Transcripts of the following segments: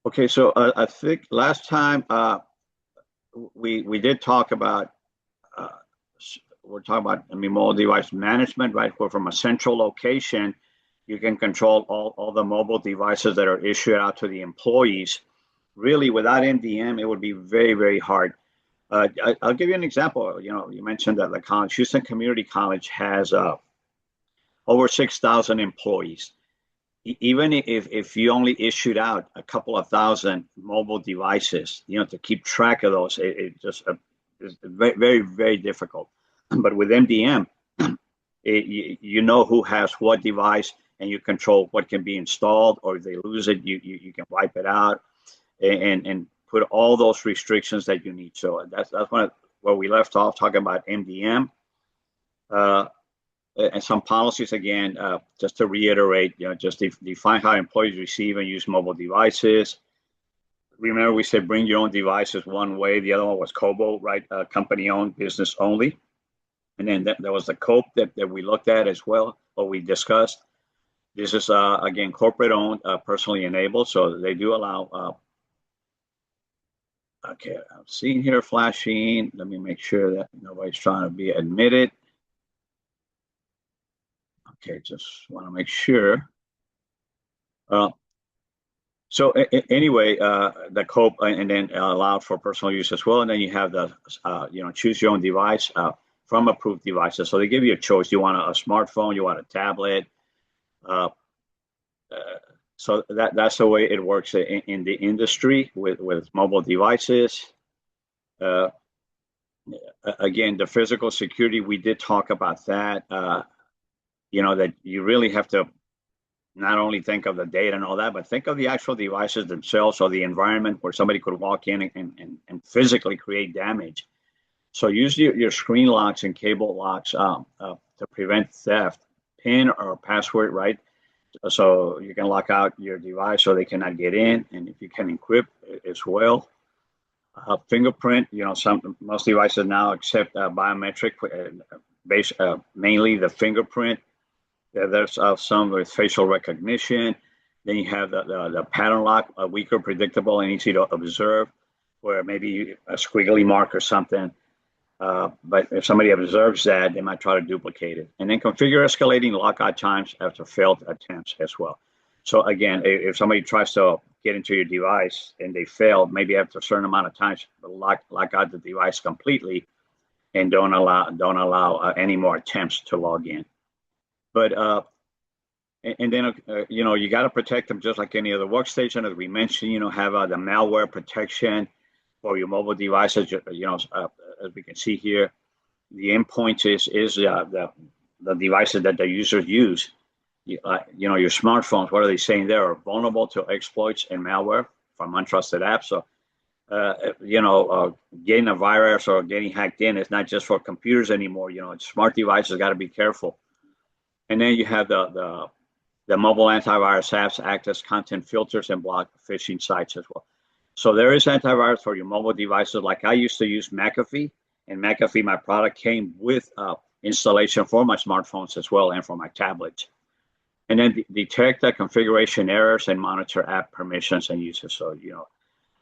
Okay, so I think last time we did talk about uh, we're talking about mobile device management, right? Where from a central location you can control all the mobile devices that are issued out to the employees. Really, without MDM, it would be very, very hard. I'll give you an example. You know, you mentioned that the college, Houston Community College, has over 6,000 employees. Even if you only issued out a couple of thousand mobile devices, you know, to keep track of those, it just is very, very, very difficult. But with MDM, you know who has what device, and you control what can be installed, or if they lose it, you can wipe it out and put all those restrictions that you need. So that's one of where we left off talking about MDM. And some policies again, just to reiterate, you know, just define how employees receive and use mobile devices. Remember, we said bring your own devices one way. The other one was COBO, right? Company owned, business only. And then there was the COPE that we looked at as well, or we discussed. This is again corporate owned, personally enabled, so they do allow. Okay, I'm seeing here flashing. Let me make sure that nobody's trying to be admitted. Okay, just want to make sure. So anyway, the COPE and then allowed for personal use as well. And then you have the, choose your own device from approved devices. So they give you a choice. You want a smartphone, you want a tablet. So that's the way it works in the industry with mobile devices. Again, the physical security, we did talk about that. That you really have to not only think of the data and all that, but think of the actual devices themselves, or the environment where somebody could walk in and physically create damage. So use your screen locks and cable locks to prevent theft, PIN or password, right? So you can lock out your device so they cannot get in, and if you can encrypt as well. Fingerprint, most devices now accept biometric, mainly the fingerprint. There's some with facial recognition. Then you have the pattern lock, weaker, predictable, and easy to observe, where maybe a squiggly mark or something. But if somebody observes that, they might try to duplicate it. And then configure escalating lockout times after failed attempts as well. So again, if somebody tries to get into your device and they fail, maybe after a certain amount of times, lock out the device completely and don't allow any more attempts to log in. But and then you got to protect them just like any other workstation, as we mentioned. Have the malware protection for your mobile devices. As we can see here, the endpoints is the devices that the users use. Your smartphones. What are they saying? They are vulnerable to exploits and malware from untrusted apps. So getting a virus or getting hacked in is not just for computers anymore. Smart devices got to be careful. And then you have the mobile antivirus apps act as content filters and block phishing sites as well. So there is antivirus for your mobile devices. Like I used to use McAfee, and McAfee, my product, came with installation for my smartphones as well and for my tablets. And then detect the configuration errors and monitor app permissions and uses. So,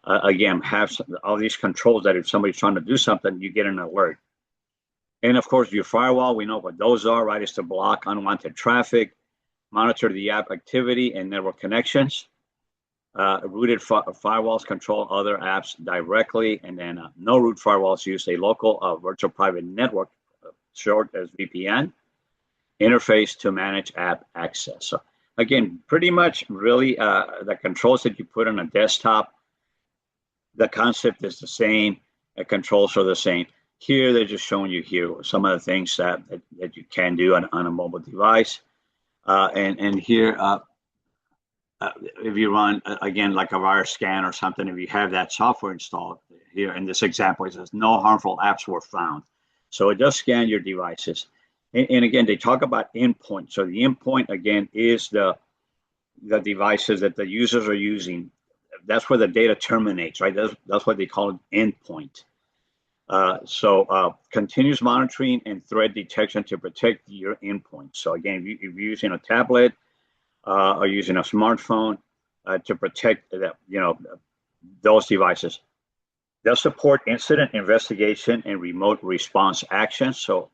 again, have all these controls that if somebody's trying to do something, you get an alert. And of course, your firewall, we know what those are, right? Is to block unwanted traffic, monitor the app activity and network connections. Rooted firewalls control other apps directly, and then no root firewalls use a local virtual private network, short as VPN, interface to manage app access. So again, pretty much really the controls that you put on a desktop, the concept is the same, the controls are the same. Here, they're just showing you here some of the things that you can do on a mobile device. And here, if you run, again, like a virus scan or something, if you have that software installed, here in this example, it says no harmful apps were found. So it does scan your devices. And again, they talk about endpoint. So the endpoint, again, is the devices that the users are using. That's where the data terminates, right? That's what they call it, endpoint. So continuous monitoring and threat detection to protect your endpoint. So again, if you're using a tablet or using a smartphone, to protect those devices. They'll support incident investigation and remote response actions. So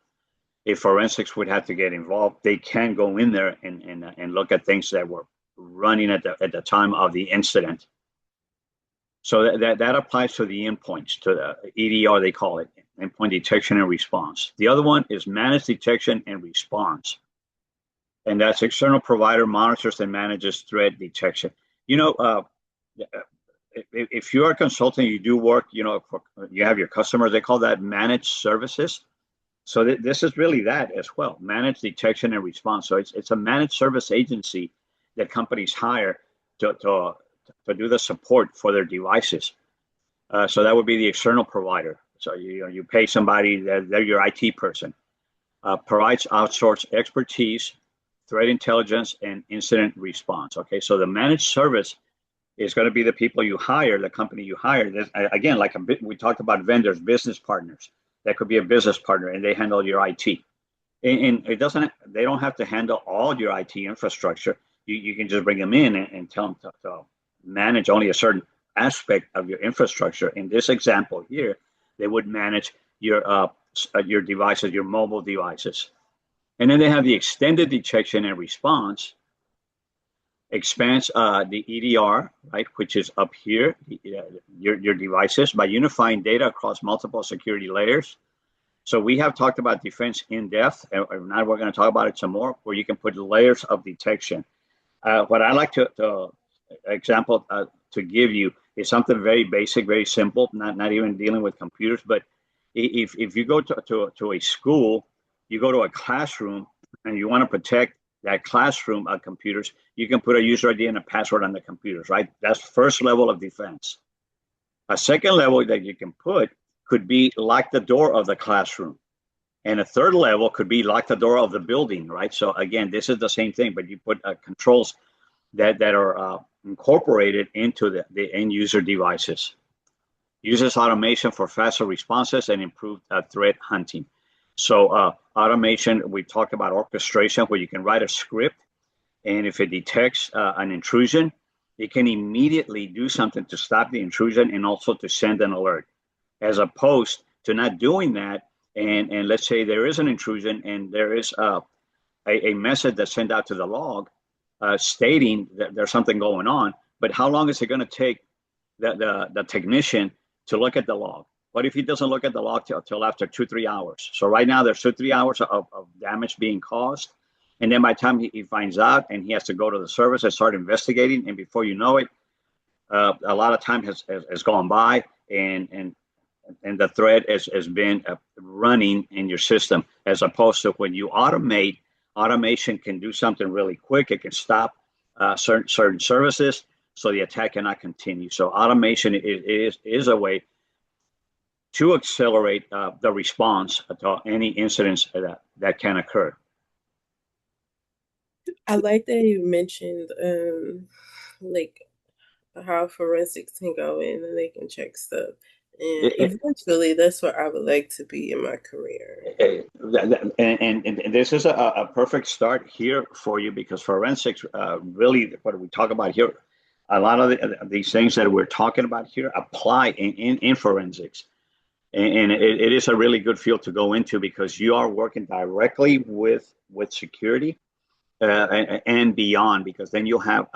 if forensics would have to get involved, they can go in there and look at things that were running at the time of the incident. So that applies to the endpoints, to the EDR, they call it, endpoint detection and response. The other one is managed detection and response. And that's external provider monitors and manages threat detection. If you're a consultant, you do work, you have your customers, they call that managed services. So this is really that as well, managed detection and response. So it's a managed service agency that companies hire to do the support for their devices. So that would be the external provider. So you pay somebody, they're your IT person, provides outsourced expertise, threat intelligence, and incident response. Okay, so the managed service is going to be the people you hire, the company you hire. Again, we talked about vendors, business partners. That could be a business partner, and they handle your IT. And they don't have to handle all your IT infrastructure. You can just bring them in and tell them to manage only a certain aspect of your infrastructure. In this example here, they would manage your devices, your mobile devices. And then they have the extended detection and response, expands the EDR, right, which is up here, your devices, by unifying data across multiple security layers. So we have talked about defense in depth, and now we're going to talk about it some more, where you can put layers of detection. What I like to give you is something very basic, very simple, not even dealing with computers. But if you go to a school, you go to a classroom, and you want to protect that classroom of computers, you can put a user ID and a password on the computers, right? That's first level of defense. A second level that you can put could be lock the door of the classroom. And a third level could be lock the door of the building, right? So again, this is the same thing, but you put controls that are incorporated into the end user devices. Uses automation for faster responses and improved threat hunting. So automation, we talked about orchestration, where you can write a script, and if it detects an intrusion, it can immediately do something to stop the intrusion and also to send an alert, as opposed to not doing that. And let's say there is an intrusion and there is a message that's sent out to the log stating that there's something going on, but how long is it going to take the technician to look at the log? What if he doesn't look at the log till after 2-3 hours? So right now there's 2-3 hours of damage being caused. And then by the time he finds out and he has to go to the service and start investigating, and before you know it, a lot of time has gone by, and the threat has been running in your system, as opposed to when you automate. Automation can do something really quick. It can stop certain services so the attack cannot continue. So automation is a way to accelerate the response to any incidents that can occur. I like that you mentioned like how forensics can go in and they can check stuff. And eventually that's what I would like to be in my career. And this is a perfect start here for you, because forensics really, what we talk about here, a lot of these things that we're talking about here apply in forensics. And it is a really good field to go into, because you are working directly with security and beyond, because then you'll have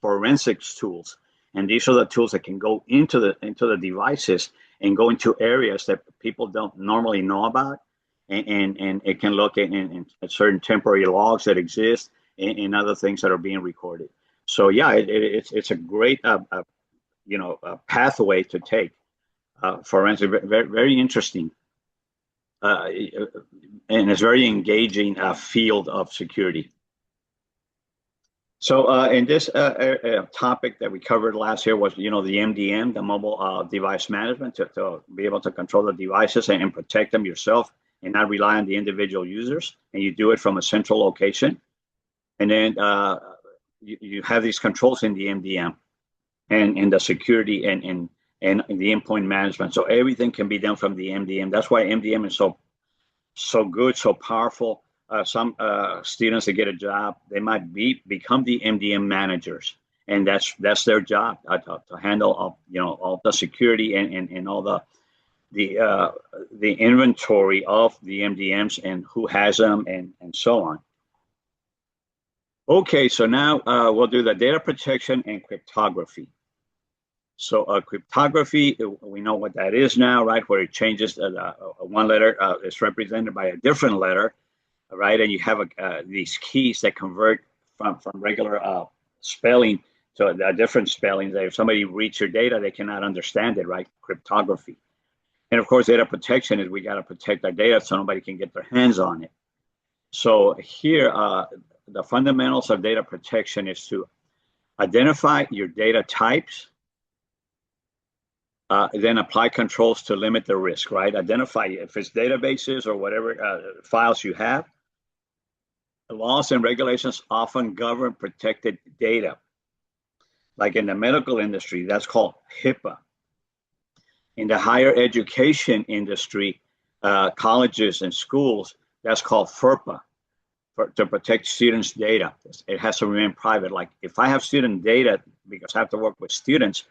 forensics tools. And these are the tools that can go into the devices and go into areas that people don't normally know about. And it can look in certain temporary logs that exist and other things that are being recorded. So yeah, it's a great pathway to take. Forensic, very, very interesting, and it's very engaging field of security. So in this topic that we covered last year was, the MDM, the mobile device management, to be able to control the devices and protect them yourself and not rely on the individual users. And you do it from a central location. And then you have these controls in the MDM and in the security and the endpoint management. So everything can be done from the MDM. That's why MDM is so good, so powerful. Some students that get a job, they might become the MDM managers. and that's their job to handle all the security and all the inventory of the MDMs and who has them and so on. Okay, so now we'll do the data protection and cryptography. So cryptography, we know what that is now, right? Where it changes one letter is represented by a different letter, right? And you have these keys that convert from regular spelling to a different spelling. That if somebody reads your data, they cannot understand it, right? Cryptography. And of course, data protection is we got to protect our data so nobody can get their hands on it. So here, the fundamentals of data protection is to identify your data types, then apply controls to limit the risk, right? Identify if it's databases or whatever files you have. The laws and regulations often govern protected data. Like in the medical industry, that's called HIPAA. In the higher education industry, colleges and schools, that's called FERPA, to protect students' data. It has to remain private. Like if I have student data, because I have to work with students,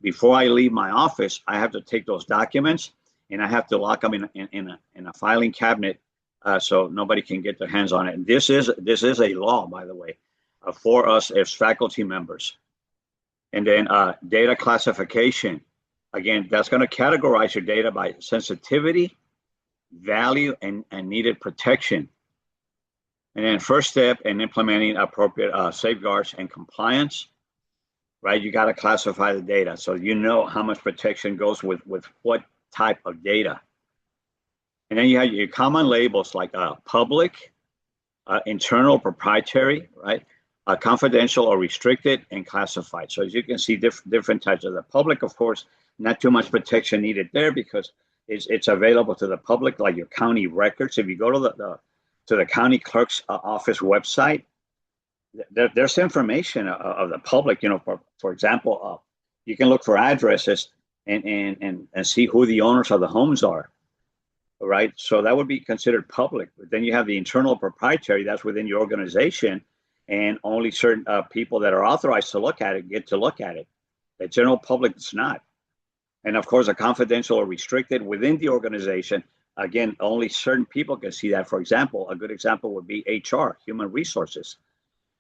before I leave my office, I have to take those documents and I have to lock them in a filing cabinet so nobody can get their hands on it. And this is a law, by the way, for us as faculty members. And then data classification. Again, that's going to categorize your data by sensitivity, value, and needed protection. And then first step in implementing appropriate safeguards and compliance, right? You got to classify the data so you know how much protection goes with what type of data. And then you have your common labels like public, internal, proprietary, right? Confidential or restricted, and classified. So as you can see, different types of the public, of course, not too much protection needed there because it's available to the public, like your county records. If you go to the county clerk's office website, there's information of the public. For example, you can look for addresses and see who the owners of the homes are, right? So that would be considered public. But then you have the internal proprietary, that's within your organization, and only certain people that are authorized to look at it get to look at it. The general public is not. And of course, a confidential or restricted within the organization, again, only certain people can see that. For example, a good example would be HR, human resources.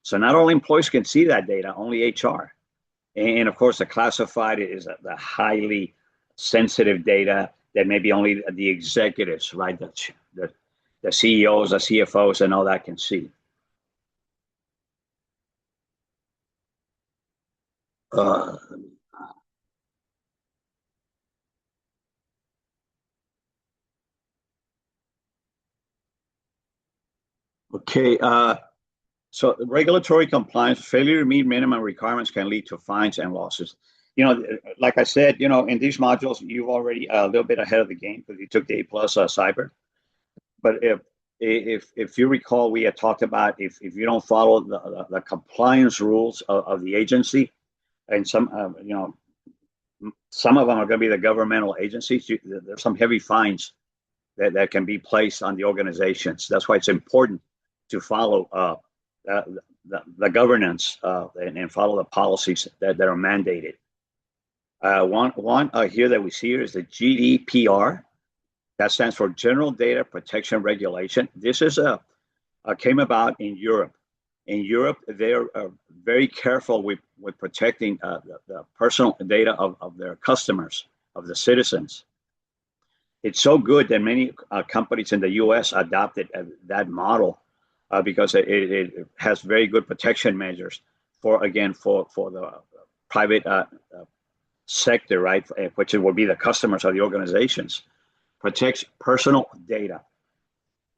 So not all employees can see that data, only HR. And of course, the classified is the highly sensitive data that maybe only the executives, right? The CEOs, the CFOs, and all that can see. Okay. So regulatory compliance, failure to meet minimum requirements can lead to fines and losses. Like I said, in these modules, you've already a little bit ahead of the game because you took the A+ cyber. But if you recall, we had talked about if you don't follow the compliance rules of the agency, and some of them are going to be the governmental agencies. There's some heavy fines that can be placed on the organizations. That's why it's important to follow the governance and follow the policies that are mandated. One here that we see here is the GDPR. That stands for General Data Protection Regulation. This is came about in Europe. In Europe, they're very careful with protecting the personal data of their customers, of the citizens. It's so good that many companies in the U.S. adopted that model because it has very good protection measures for the private sector, right, which will be the customers of the organizations. Protects personal data.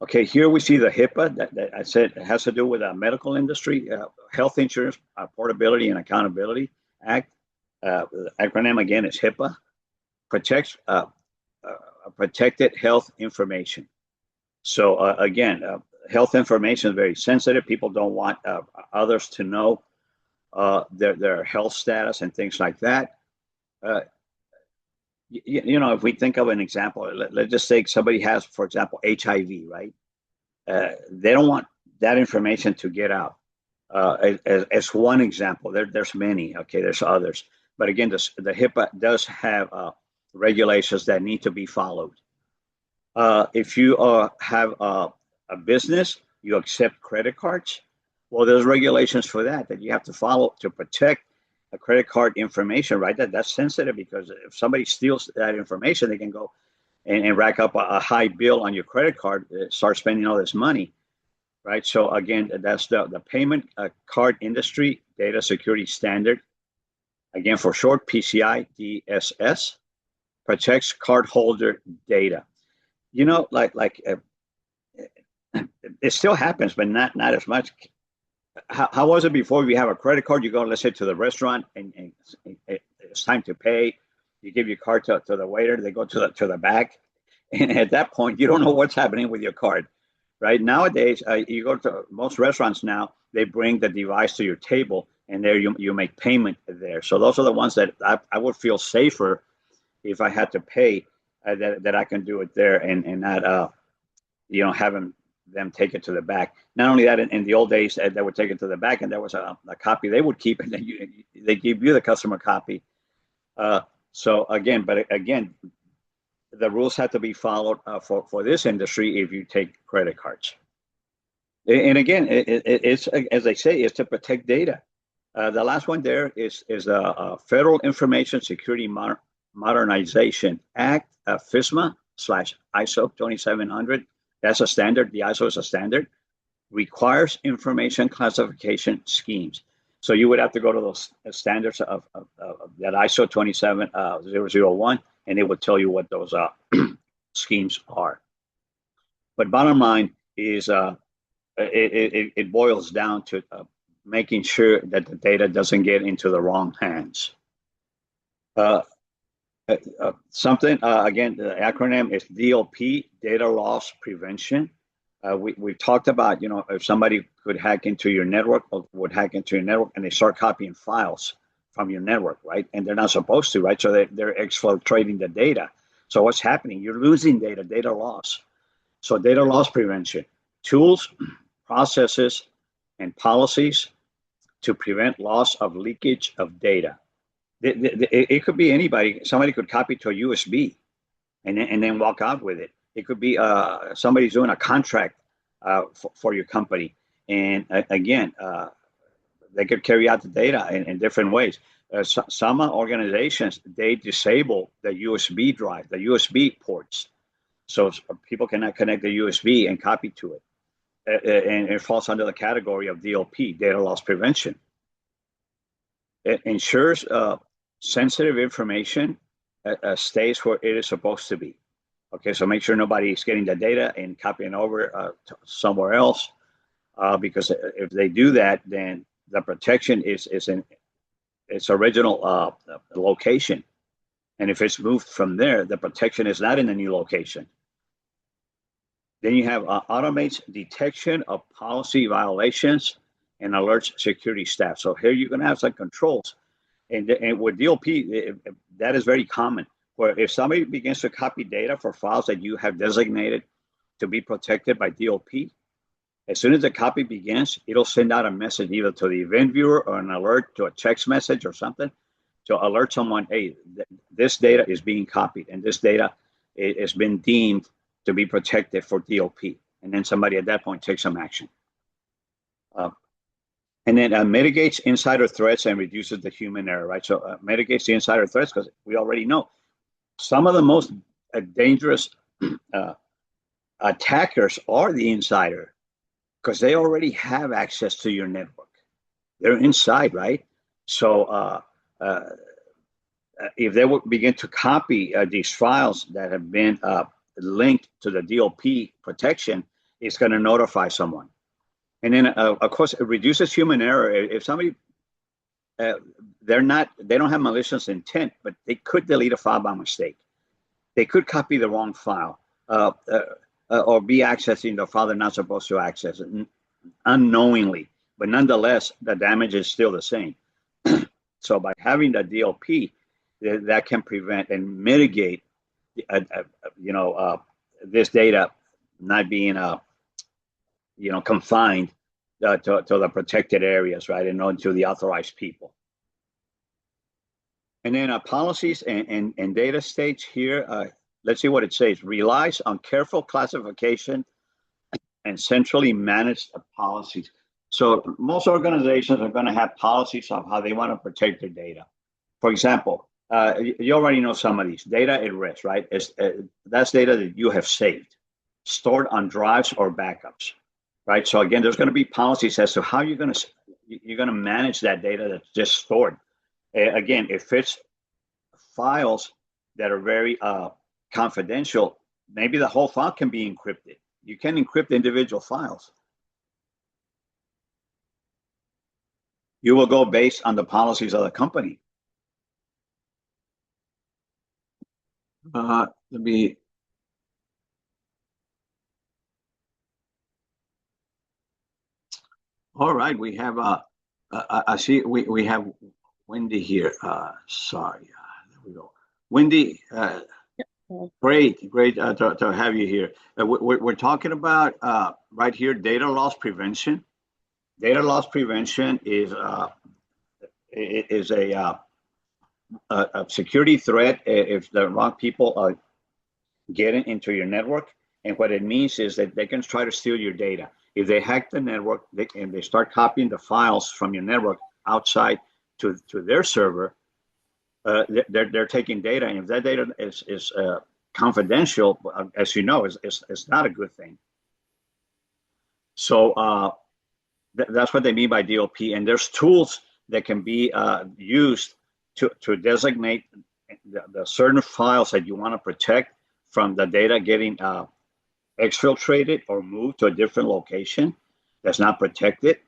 Okay, here we see the HIPAA that I said has to do with the medical industry, Health Insurance Portability and Accountability Act. The acronym again is HIPAA. Protects protected health information. So again, health information is very sensitive. People don't want others to know their health status and things like that. If we think of an example, let's just say somebody has, for example, HIV, right? They don't want that information to get out. as one example. There's many. Okay, there's others, but again, the HIPAA does have regulations that need to be followed. If you have a business, you accept credit cards. Well, there's regulations for that you have to follow to protect a credit card information, right? That's sensitive because if somebody steals that information, they can go and rack up a high bill on your credit card, start spending all this money, right? So again, that's the payment card industry data security standard. Again, for short, PCI DSS protects cardholder data. You know, it still happens, but not as much. How was it before? We have a credit card, you go, let's say, to the restaurant, and it's time to pay. You give your card to the waiter, they go to the back, and at that point, you don't know what's happening with your card, right? Nowadays, you go to most restaurants now, they bring the device to your table, and there you make payment there. So those are the ones that I would feel safer if I had to pay, that I can do it there and not having them take it to the back. Not only that, in the old days, they would take it to the back, and there was a copy they would keep, and then they give you the customer copy. So again, the rules have to be followed for this industry if you take credit cards. And again, it's, as they say, it's to protect data. The last one there is the Federal Information Security Modernization Act, FISMA/ISO 2700. That's a standard. The ISO is a standard. Requires information classification schemes. So you would have to go to those standards of that ISO 27001, and it would tell you what those schemes are. But bottom line is it boils down to making sure that the data doesn't get into the wrong hands. Again, the acronym is DLP, Data Loss Prevention. We talked about, if somebody could hack into your network, or would hack into your network, and they start copying files from your network, right? And they're not supposed to, right? So they're exfiltrating the data. So what's happening? You're losing data loss. So data loss prevention, tools, processes, and policies to prevent loss of leakage of data. It could be anybody. Somebody could copy to a USB and then walk out with it. It could be somebody's doing a contract for your company. And again, they could carry out the data in different ways. Some organizations, they disable the USB drive, the USB ports. So people cannot connect the USB and copy to it. And it falls under the category of DLP, data loss prevention. It ensures sensitive information stays where it is supposed to be. Okay, so make sure nobody's getting the data and copying over to somewhere else, because if they do that, then the protection is in its original location. And if it's moved from there, the protection is not in the new location. Then you have automates detection of policy violations and alerts security staff. So here you're going to have some controls. And with DLP, that is very common, where if somebody begins to copy data for files that you have designated to be protected by DLP, as soon as the copy begins, it'll send out a message either to the event viewer or an alert to a text message or something to alert someone, hey, this data is being copied and this data has been deemed to be protected for DLP. And then somebody at that point takes some action. And then mitigates insider threats and reduces the human error, right? So mitigates the insider threats because we already know some of the most dangerous attackers are the insider because they already have access to your network. They're inside, right? So if they would begin to copy these files that have been linked to the DLP protection, it's going to notify someone. And then, of course, it reduces human error. If somebody, they don't have malicious intent, but they could delete a file by mistake. They could copy the wrong file or be accessing the file they're not supposed to access unknowingly. But nonetheless, the damage is still the same. So by having the DLP, that can prevent and mitigate, this data not being confined to the protected areas, right, and on to the authorized people. And then policies and data states here. Let's see what it says. Relies on careful classification and centrally managed policies. So most organizations are going to have policies of how they want to protect their data. For example, you already know some of these. Data at rest, right? That's data that you have saved, stored on drives or backups, right? So again, there's going to be policies as to how you're going to manage that data that's just stored. Again, if it's files that are very confidential, maybe the whole file can be encrypted. You can encrypt individual files. You will go based on the policies of the company. Let me. All right, we have. I see. We have Wendy here. Sorry. There we go. Wendy. Great to have you here. We're talking about right here data loss prevention. Data loss prevention is a security threat if the wrong people are getting into your network. And what it means is that they can try to steal your data. If they hack the network and they start copying the files from your network outside to their server, they're taking data. And if that data is confidential, as you know, is not a good thing. So that's what they mean by DLP. And there's tools that can be used to designate the certain files that you want to protect from the data getting exfiltrated or moved to a different location that's not protected.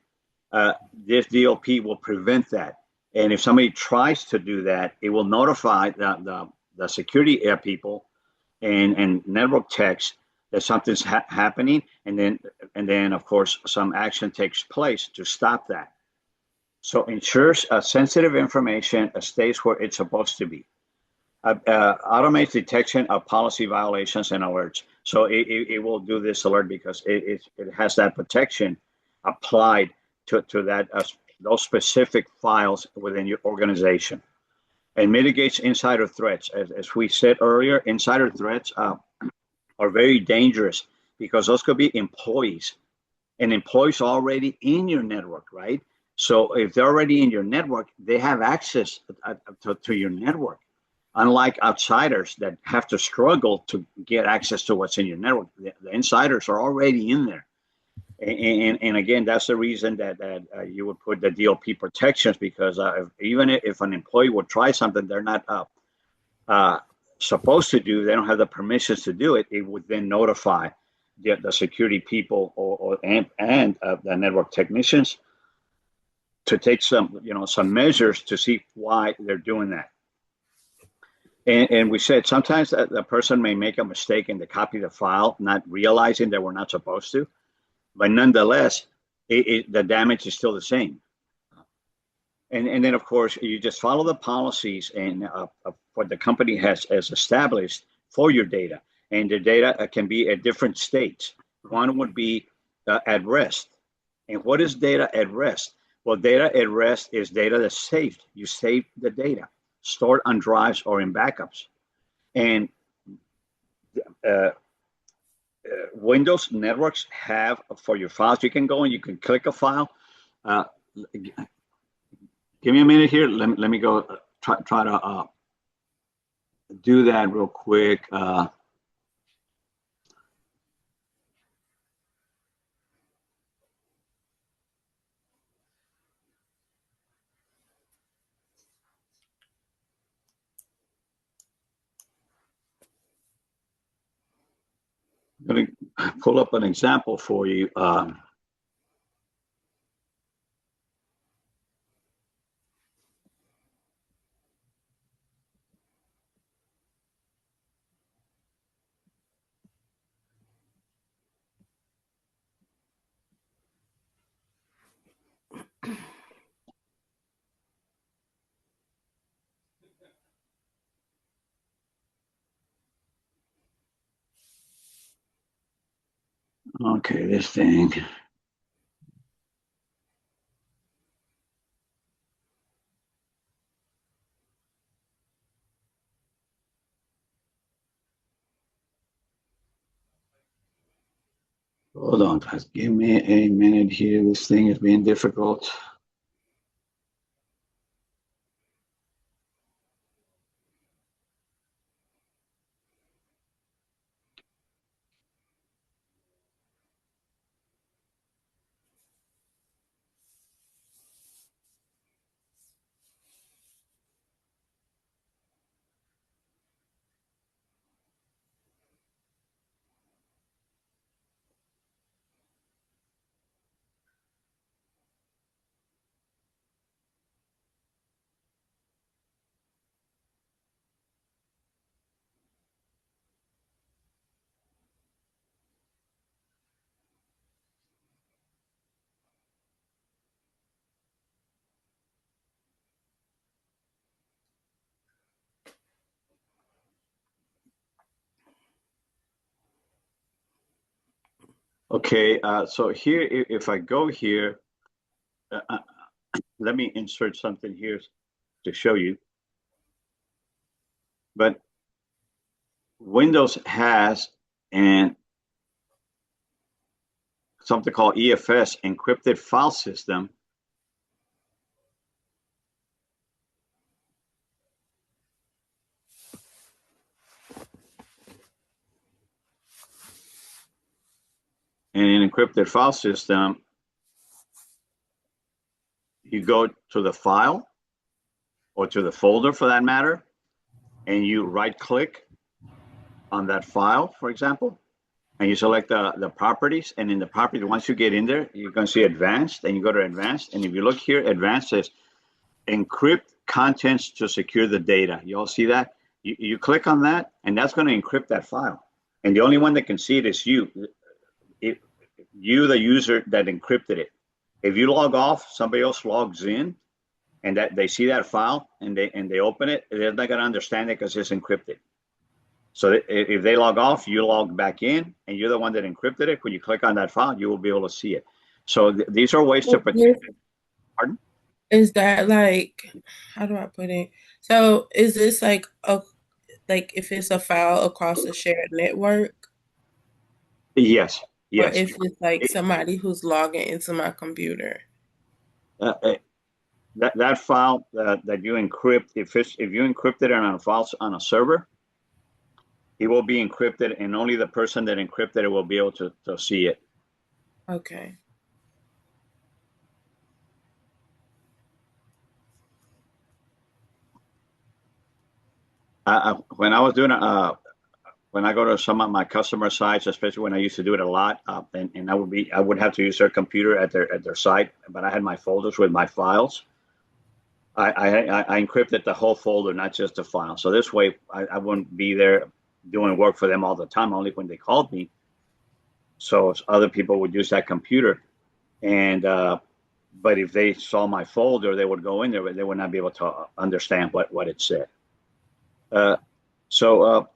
This DLP will prevent that. And if somebody tries to do that, it will notify the security people and network techs that something's happening, and then of course some action takes place to stop that. So ensures sensitive information stays where it's supposed to be. Automates detection of policy violations and alerts. So it will do this alert because it has that protection applied to that those specific files within your organization, and mitigates insider threats. As we said earlier, insider threats are very dangerous because those could be employees, and employees are already in your network, right? So if they're already in your network, they have access to your network. Unlike outsiders that have to struggle to get access to what's in your network, the insiders are already in there. And again, that's the reason that you would put the DLP protections, because even if an employee would try something they're not supposed to do, they don't have the permissions to do it, it would then notify the security people and the network technicians to take some measures to see why they're doing that. And we said sometimes the person may make a mistake and they copy the file, not realizing that we're not supposed to. But nonetheless, the damage is still the same. And then, of course, you just follow the policies and what the company has established for your data. And the data can be at different states. One would be at rest. And what is data at rest? Well, data at rest is data that's saved. You save the data, stored on drives or in backups. And Windows networks have for your files, you can go and you can click a file. Give me a minute here. Let me go try to do that real quick. I'm going to pull up an example for you. Okay, this thing. Hold on, guys. Give me a minute here. This thing is being difficult. Okay, so here, if I go here, let me insert something here to show you. But Windows has an something called EFS, encrypted file system. And in encrypted file system, you go to the file or to the folder for that matter, and you right click on that file, for example, and you select the properties. And in the properties, once you get in there, you're going to see advanced, and you go to advanced. And if you look here, advanced says encrypt contents to secure the data. You all see that? You click on that, and that's going to encrypt that file. And the only one that can see it is you. You, the user that encrypted it. If you log off, somebody else logs in, and that they see that file and they open it, they're not going to understand it because it's encrypted. So if they log off, you log back in, and you're the one that encrypted it. When you click on that file, you will be able to see it. So these are ways to protect it. Pardon? Is that like, how do I put it? So is this like a like if it's a file across a shared network, Yes, or yes. if it's like It, somebody who's logging into my computer? uh, uh, that file that you encrypt, if you encrypted it on a file on a server, it will be encrypted, and only the person that encrypted it will be able to see it. Okay. When I was doing when I go to some of my customer sites, especially when I used to do it a lot, and I would have to use their computer at their site, but I had my folders with my files. I encrypted the whole folder, not just the file. So this way, I wouldn't be there doing work for them all the time, only when they called me. So other people would use that computer, and but if they saw my folder, they would go in there, but they would not be able to understand what it said. Uh, so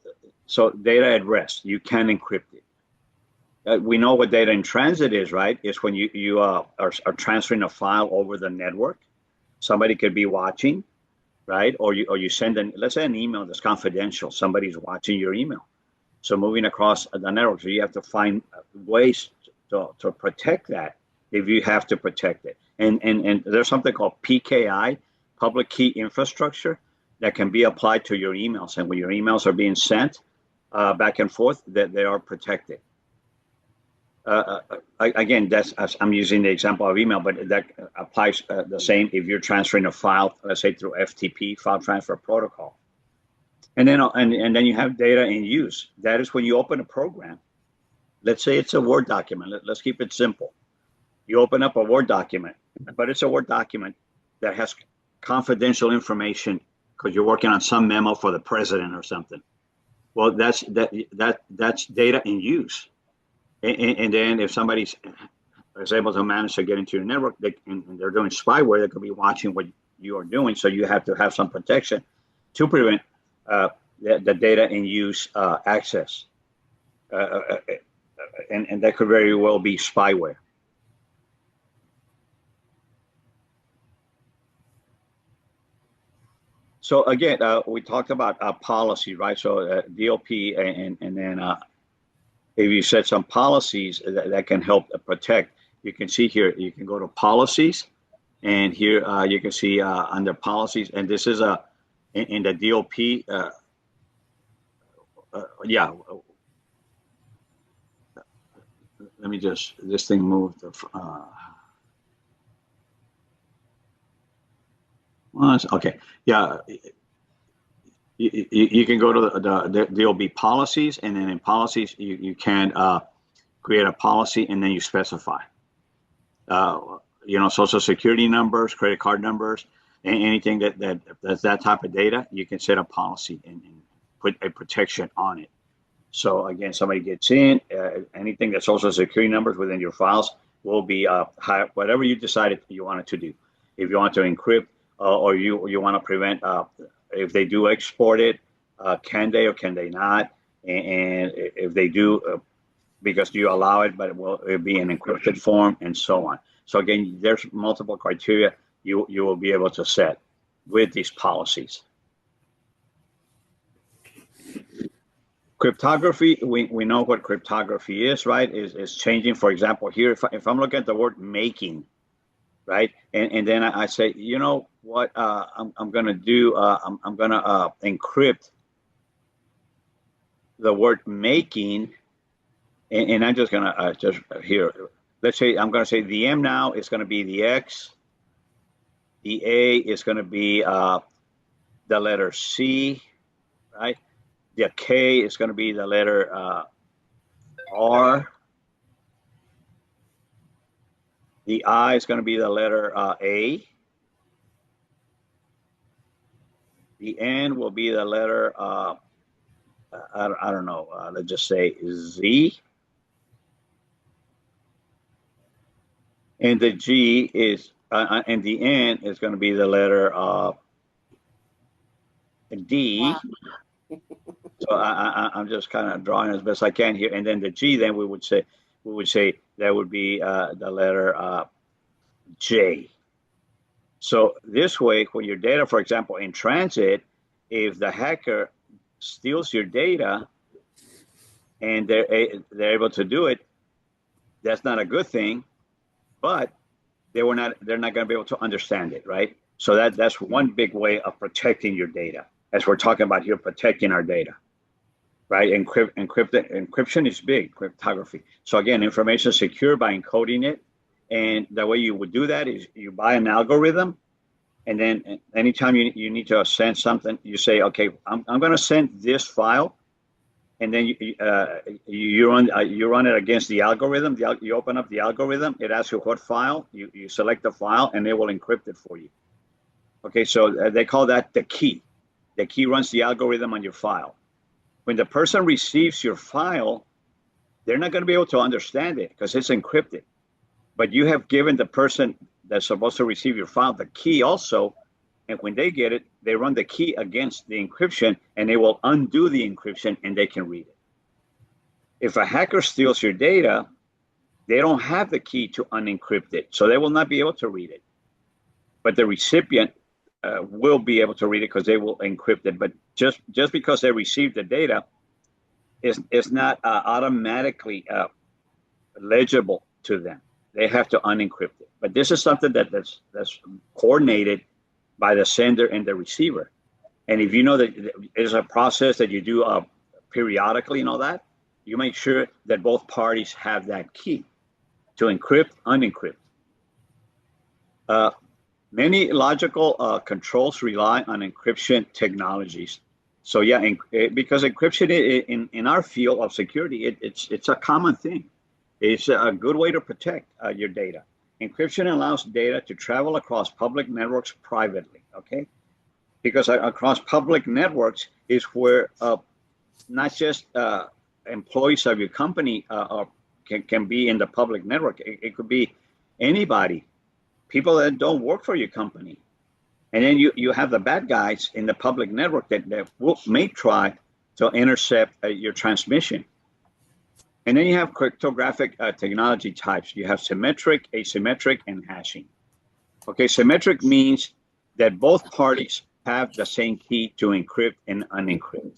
so data at rest, you can encrypt it. We know what data in transit is, right? It's when you are transferring a file over the network. Somebody could be watching, right? Or you send let's say an email that's confidential. Somebody's watching your email. So moving across the network, so you have to find ways to protect that if you have to protect it. And there's something called PKI, public key infrastructure, that can be applied to your emails. And when your emails are being sent back and forth, that they are protected. Again, that's I'm using the example of email, but that applies the same if you're transferring a file, let's say through FTP, file transfer protocol. And then you have data in use. That is when you open a program. Let's say it's a Word document. Let's keep it simple. You open up a Word document, but it's a Word document that has confidential information because you're working on some memo for the president or something. Well, that's data in use. And then if somebody is able to manage to get into your network, and they're doing spyware, they could be watching what you are doing. So you have to have some protection to prevent the data in use access. Uh, uh, uh, and that could very well be spyware. So again, we talked about policy, right? So DOP, and then if you set some policies that can help protect, you can see here, you can go to policies, and here you can see under policies, and this is in the DOP. Yeah, let me just, this thing moved. Okay, yeah, you can go to the DOB policies, and then in policies, you can create a policy, and then you specify. Social security numbers, credit card numbers, and anything that's that type of data, you can set a policy and put a protection on it. So again, somebody gets in, anything that's social security numbers within your files will be whatever you decided you wanted to do. If you want to encrypt or you want to prevent if they do export it, can they or can they not? And if they do, because you allow it, but it'll be in encrypted form and so on. So again, there's multiple criteria you will be able to set with these policies. Cryptography, we know what cryptography is, right? Is changing. For example, here, if I'm looking at the word making, right? And then I say, you know what, I'm going to do, I'm going to encrypt the word making, and I'm just going to just here, let's say I'm going to say the M now is going to be the X, the A is going to be the letter C, right? The K is going to be the letter R. The I is going to be the letter A. The N will be the letter, I don't know, let's just say Z. And the G is, and the N is going to be the letter D. Wow. So I'm just kind of drawing as best I can here. And then the G, then we would say that would be the letter J. So this way, when your data, for example, in transit, if the hacker steals your data and they're able to do it, that's not a good thing, but they're not going to be able to understand it, right? So that's one big way of protecting your data, as we're talking about here, protecting our data, right? Encryption is big, cryptography. So again, information is secure by encoding it. And the way you would do that is you buy an algorithm, and then anytime you need to send something, you say, okay, I'm going to send this file, and then you run it against the algorithm. You open up the algorithm, it asks you what file, you select the file, and it will encrypt it for you. Okay, so they call that the key. The key runs the algorithm on your file. When the person receives your file, they're not going to be able to understand it because it's encrypted. But you have given the person that's supposed to receive your file the key also, and when they get it, they run the key against the encryption, and they will undo the encryption, and they can read it. If a hacker steals your data, they don't have the key to unencrypt it, so they will not be able to read it. But the recipient will be able to read it because they will encrypt it. But just because they received the data, is not automatically legible to them. They have to unencrypt it. But this is something that's coordinated by the sender and the receiver. And if you know that there's a process that you do periodically and all that, you make sure that both parties have that key to encrypt, unencrypt. Many logical controls rely on encryption technologies. So yeah, because encryption in our field of security, it's a common thing. It's a good way to protect your data. Encryption allows data to travel across public networks privately, okay? Because across public networks is where not just employees of your company can be in the public network. It could be anybody, people that don't work for your company. And then you have the bad guys in the public network that may try to intercept your transmission. And then you have cryptographic technology types. You have symmetric, asymmetric, and hashing. Okay, symmetric means that both parties have the same key to encrypt and unencrypt.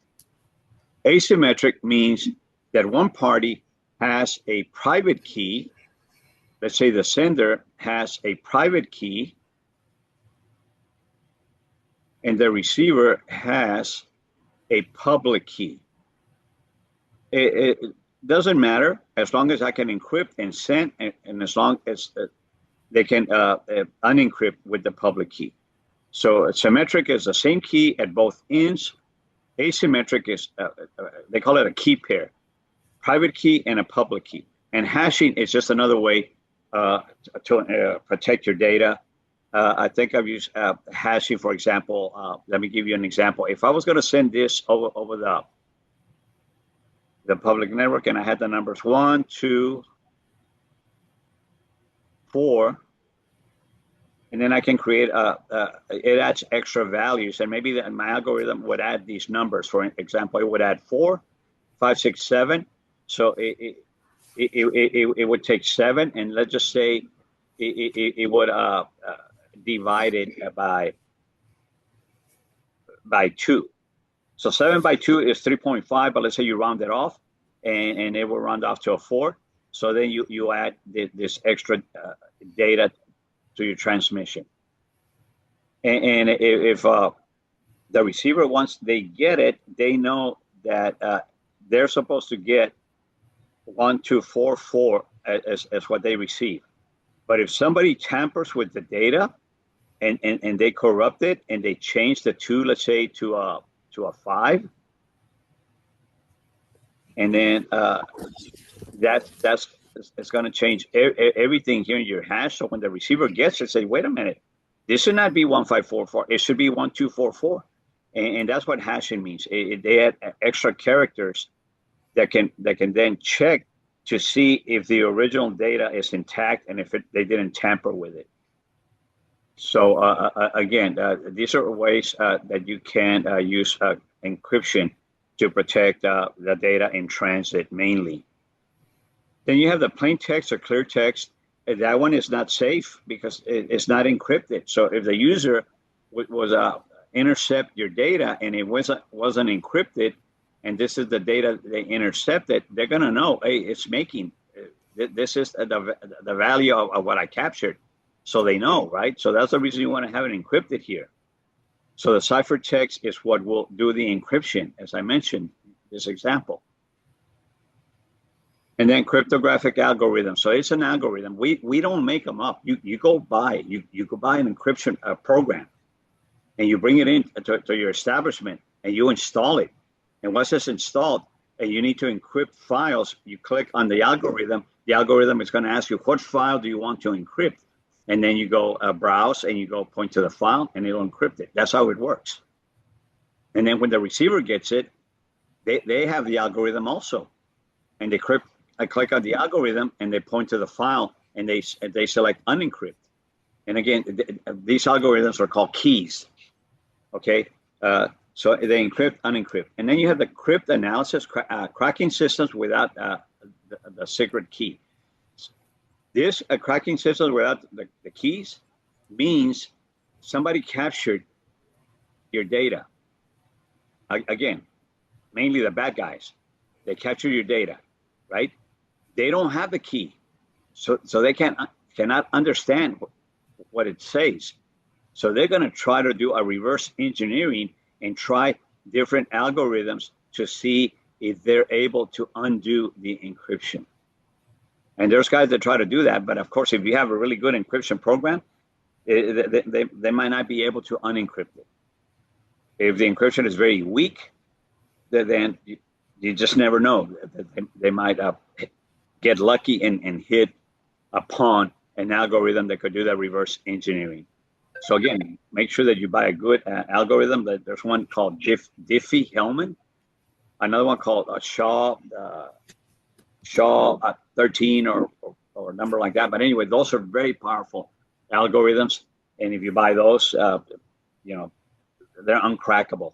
Asymmetric means that one party has a private key, let's say the sender has a private key and the receiver has a public key. It doesn't matter as long as I can encrypt and send, and as long as they can unencrypt with the public key. So symmetric is the same key at both ends. Asymmetric is, they call it a key pair, private key and a public key. And hashing is just another way to protect your data. I think I've used hashing, for example. Let me give you an example. If I was going to send this over the public network and I had the numbers 1, 2, 4, and then I can create it adds extra values, and maybe my algorithm would add these numbers. For example, it would add 4, 5, 6, 7. So it would take 7, and let's just say it would divide it by 2. So 7 by 2 is 3.5, but let's say you round it off, and it will round off to a 4. So then you add this extra data to your transmission. And if the receiver, once they get it, they know that they're supposed to get 1, 2, 4, 4 as what they receive. But if somebody tampers with the data and they corrupt it and they change the 2, let's say to a 5, and then that's it's going to change everything here in your hash. So when the receiver gets it, say, wait a minute, this should not be 1544. It should be 1244. And that's what hashing means. They add extra characters that can then check to see if the original data is intact and if they didn't tamper with it. So again, these are ways that you can use encryption to protect the data in transit mainly. Then you have the plain text or clear text. That one is not safe because it's not encrypted. So if the user was intercept your data and it wasn't encrypted, and this is the data they intercepted, they're going to know, hey, it's making, this is the value of what I captured. So they know, right? So that's the reason you want to have it encrypted here. So the ciphertext is what will do the encryption, as I mentioned, this example. And then cryptographic algorithm. So it's an algorithm. We don't make them up. You go buy you go buy an encryption program, and you bring it in to your establishment, and you install it. And once it's installed, and you need to encrypt files, you click on the algorithm. The algorithm is going to ask you, what file do you want to encrypt? And then you go browse, and you go point to the file, and it'll encrypt it. That's how it works. And then when the receiver gets it, they have the algorithm also, and I click on the algorithm, and they point to the file, and they select unencrypt. And again, these algorithms are called keys. Okay, so they encrypt, unencrypt, and then you have the cryptanalysis, cracking systems without the secret key. This cracking systems without the keys means somebody captured your data. Again, mainly the bad guys. They capture your data, right? They don't have the key, so they cannot understand what it says. So they're going to try to do a reverse engineering and try different algorithms to see if they're able to undo the encryption. And there's guys that try to do that, but of course, if you have a really good encryption program, they might not be able to unencrypt it. If the encryption is very weak, then you just never know. They might get lucky and hit upon an algorithm that could do that reverse engineering. So again, make sure that you buy a good algorithm. There's one called Diffie-Hellman, another one called Shaw 13 or a number like that. But anyway, those are very powerful algorithms, and if you buy those, they're uncrackable.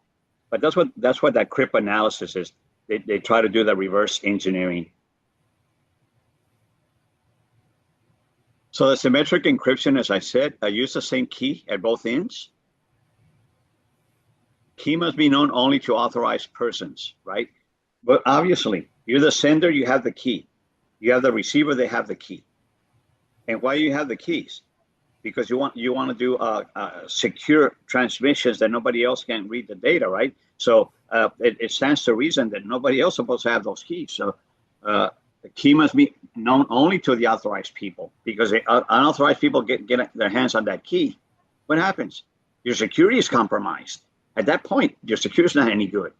But that's what that cryptanalysis is. They try to do the reverse engineering. So the symmetric encryption, as I said, use the same key at both ends. Key must be known only to authorized persons, right? But obviously, you're the sender, you have the key. You have the receiver, they have the key. And why you have the keys? Because you want to do secure transmissions that nobody else can read the data, right? So it stands to reason that nobody else is supposed to have those keys. So the key must be known only to the authorized people, because unauthorized people get their hands on that key. What happens? Your security is compromised. At that point, your security is not any good.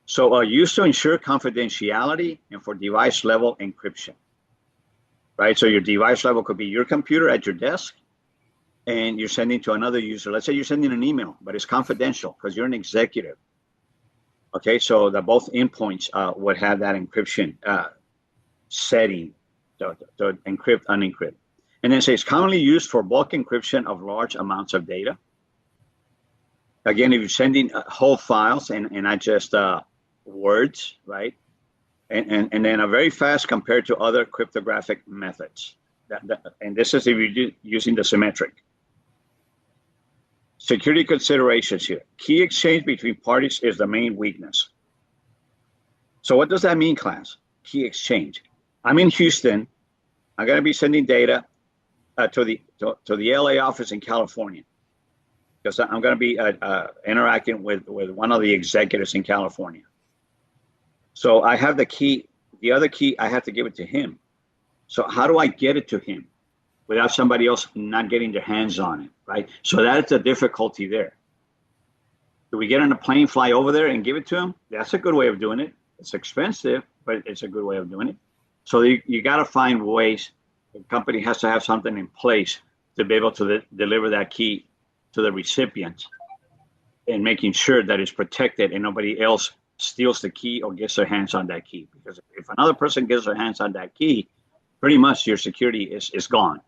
So used to ensure confidentiality and for device level encryption, right? So your device level could be your computer at your desk, and you're sending to another user. Let's say you're sending an email, but it's confidential because you're an executive. Okay, so that both endpoints would have that encryption setting to encrypt, unencrypt. And then it says commonly used for bulk encryption of large amounts of data. Again, if you're sending whole files and not just words, right? And then a very fast compared to other cryptographic methods. And this is if you're using the symmetric. Security considerations here. Key exchange between parties is the main weakness. So what does that mean, class? Key exchange. I'm in Houston. I'm going to be sending data to the LA office in California, because I'm going to be interacting with one of the executives in California. So I have the key. The other key, I have to give it to him. So how do I get it to him without somebody else not getting their hands on it, right? So that's the difficulty there. Do we get on a plane, fly over there, and give it to him? That's a good way of doing it. It's expensive, but it's a good way of doing it. So you got to find ways. The company has to have something in place to be able to deliver that key to the recipient, and making sure that it's protected and nobody else steals the key or gets their hands on that key. Because if another person gets their hands on that key, pretty much your security is gone.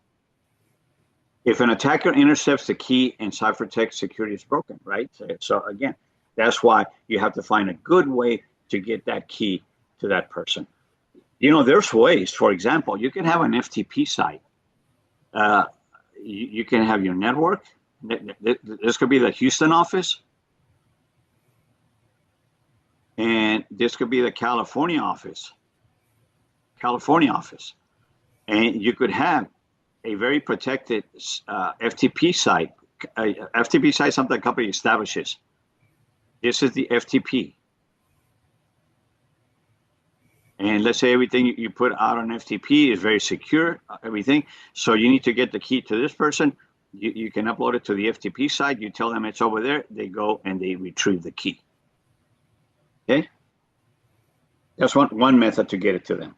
If an attacker intercepts the key and ciphertext, security is broken, right? So again, that's why you have to find a good way to get that key to that person. You know, there's ways. For example, you can have an FTP site. You can have your network. This could be the Houston office. And this could be the California office. And you could have a very protected FTP site. FTP site is something the company establishes. This is the FTP. And let's say everything you put out on FTP is very secure, everything. So you need to get the key to this person. You can upload it to the FTP site. You tell them it's over there. They go and they retrieve the key. Okay? That's one method to get it to them.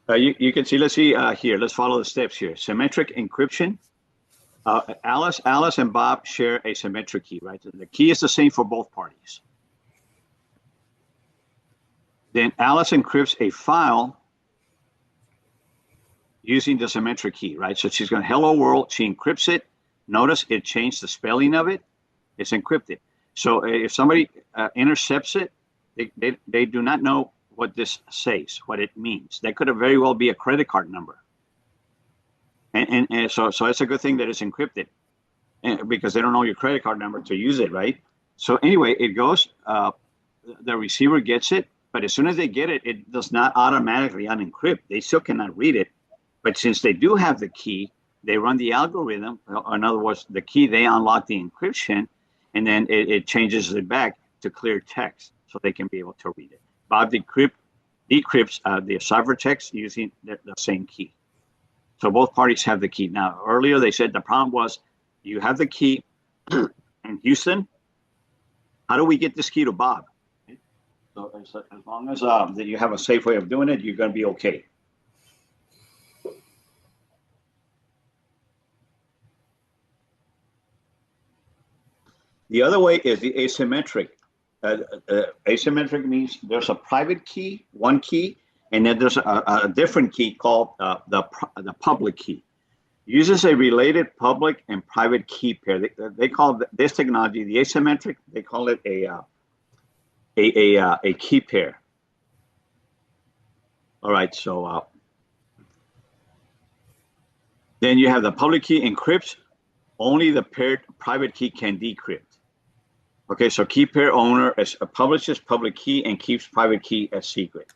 You can see, let's see here. Let's follow the steps here. Symmetric encryption. Alice and Bob share a symmetric key, right? The key is the same for both parties. Then Alice encrypts a file using the symmetric key, right? So she's going, hello world. She encrypts it. Notice it changed the spelling of it. It's encrypted. So if somebody intercepts it, they do not know what this says, what it means. That could very well be a credit card number. And so it's a good thing that it's encrypted, because they don't know your credit card number to use it, right? So anyway, it goes, the receiver gets it, but as soon as they get it, it does not automatically unencrypt. They still cannot read it. But since they do have the key, they run the algorithm. In other words, the key, they unlock the encryption, and then it changes it back to clear text so they can be able to read it. Bob decrypts the ciphertext using the same key. So both parties have the key. Now, earlier they said the problem was you have the key in Houston. How do we get this key to Bob? So as long as that you have a safe way of doing it, you're going to be okay. The other way is the asymmetric. Asymmetric means there's a private key, one key, and then there's a different key called the public key. Uses a related public and private key pair. They call this technology, the asymmetric, they call it a key pair. All right, so then you have the public key encrypts. Only the paired private key can decrypt. Okay, so key pair owner publishes public key and keeps private key as secret.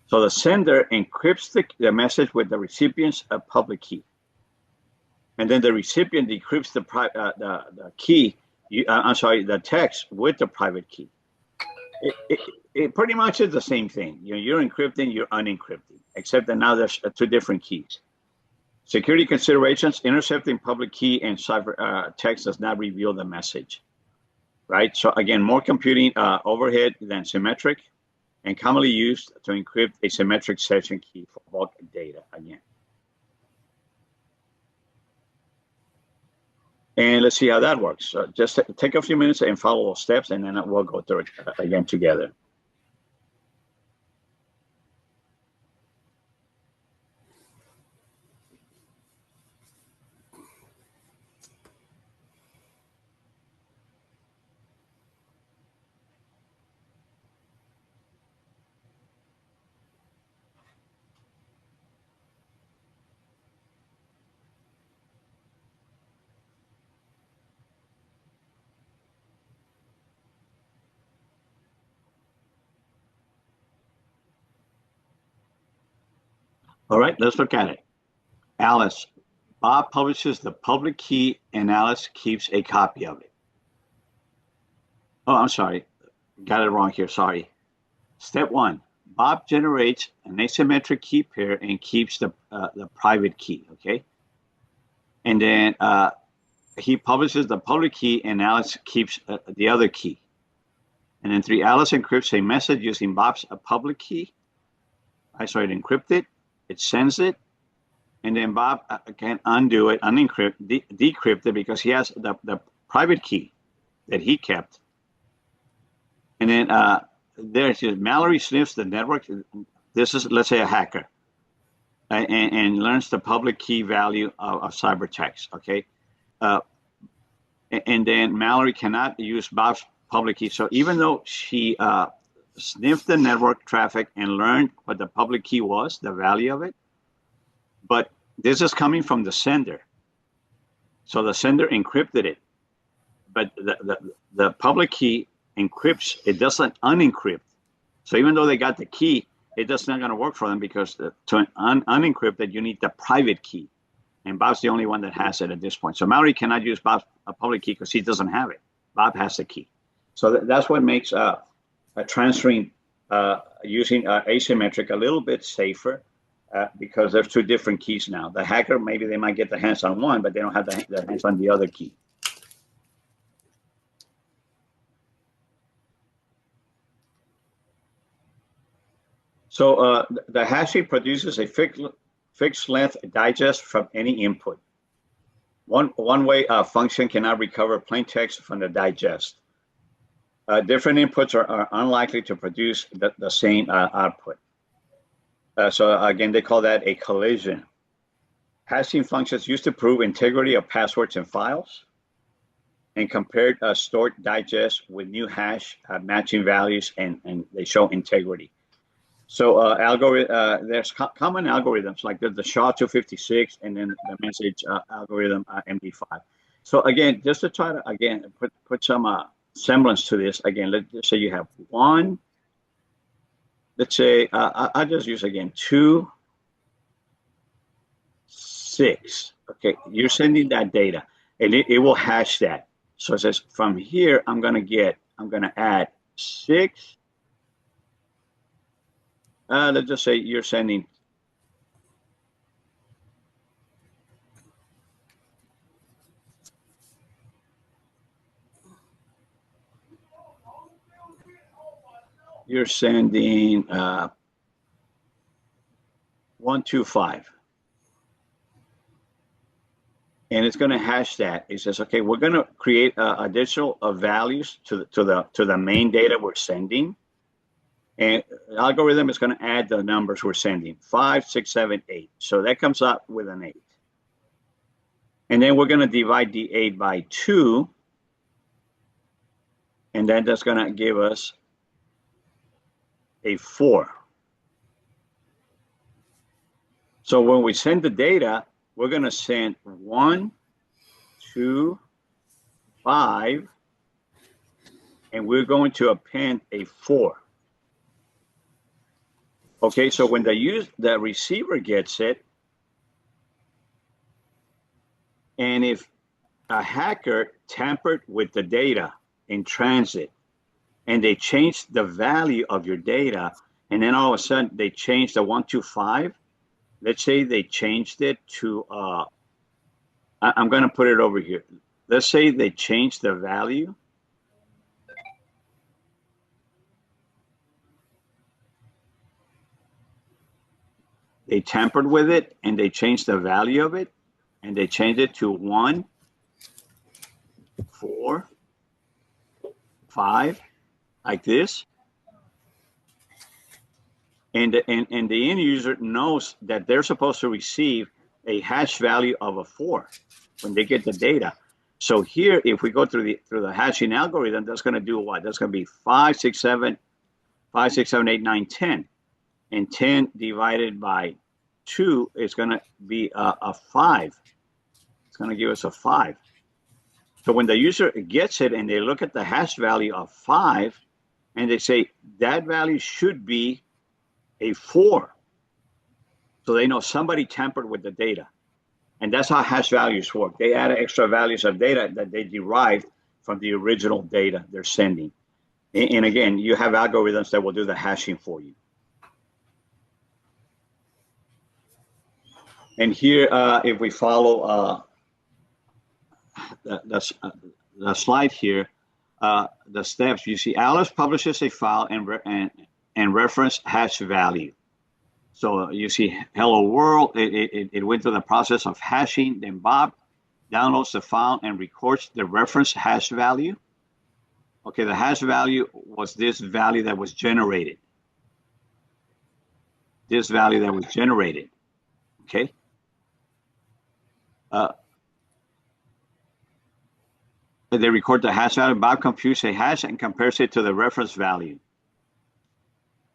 So the sender encrypts the message with the recipient's public key. And then the recipient decrypts the key, the text with the private key. It pretty much is the same thing. You're encrypting, you're unencrypting, except that now there's two different keys. Security considerations, intercepting public key and cipher text does not reveal the message, right? So again, more computing overhead than symmetric, and commonly used to encrypt a symmetric session key for bulk data again. And let's see how that works. So just take a few minutes and follow those steps, and then we'll go through it again together. All right, let's look at it. Alice. Bob publishes the public key and Alice keeps a copy of it. Oh, I'm sorry. Got it wrong here. Sorry. Step 1. Bob generates an asymmetric key pair and keeps the private key, okay? And then he publishes the public key and Alice keeps the other key. And then 3, Alice encrypts a message using Bob's public key. So it encrypts it, it sends it, and then Bob can undo it, decrypt it because he has the private key that he kept. And then there's Mallory sniffs the network. This is, let's say, a hacker, and learns the public key value of cybertext, okay? And then Mallory cannot use Bob's public key. So even though she sniffed the network traffic and learned what the public key was, the value of it, but this is coming from the sender. So the sender encrypted it, but the public key encrypts, it doesn't unencrypt. So even though they got the key, it's not going to work for them because to unencrypt it, you need the private key. And Bob's the only one that has it at this point. So Mallory cannot use Bob's public key because he doesn't have it. Bob has the key. So that's what makes transferring using asymmetric a little bit safer because there's two different keys now. The hacker, maybe they might get their hands on one, but they don't have their hands on the other key. So the hashing produces a fixed length digest from any input. One way function cannot recover plain text from the digest. Different inputs are unlikely to produce the same output. So again, they call that a collision. Hashing functions used to prove integrity of passwords and files and compared stored digest with new hash matching values, and they show integrity. So there's common algorithms like the SHA-256 and then the message algorithm MD5. So again, just to try to, again, put some semblance to this, again, let's say you have 1, let's say, I'll just use again, 2, 6. Okay, you're sending that data and it will hash that. So it says from here, I'm going to add 6. Let's just say you're sending you're sending 125, and it's going to hash that. It says, okay, we're going to create additional values to the main data we're sending, and the algorithm is going to add the numbers we're sending 5, 6, 7, 8. So that comes up with an 8, and then we're going to divide the 8 by 2, and then that's going to give us a 4. So when we send the data, we're going to send 1, 2, 5, and we're going to append a 4. Okay, so when the receiver gets it, and if a hacker tampered with the data in transit, and they changed the value of your data, and then all of a sudden they changed the 125. Let's say they changed it to, I'm going to put it over here. Let's say they changed the value. They tampered with it and they changed the value of it, and they changed it to 1, 4, 5, like this. And the end user knows that they're supposed to receive a hash value of a 4 when they get the data. So here, if we go through the hashing algorithm, that's going to do what? That's going to be 5, 6, 7, 8, 9, 10. And 10 divided by 2 is going to be a 5. It's going to give us a 5. So when the user gets it and they look at the hash value of 5, and they say that value should be a 4. So they know somebody tampered with the data. And that's how hash values work. They add extra values of data that they derived from the original data they're sending. And again, you have algorithms that will do the hashing for you. And here, if we follow the slide here, the steps, you see Alice publishes a file and reference hash value. So you see hello world, it went through the process of hashing. Then Bob downloads the file and records the reference hash value. Okay, the hash value was this value that was generated. This value that was generated, okay? They record the hash value. Bob computes a hash and compares it to the reference value.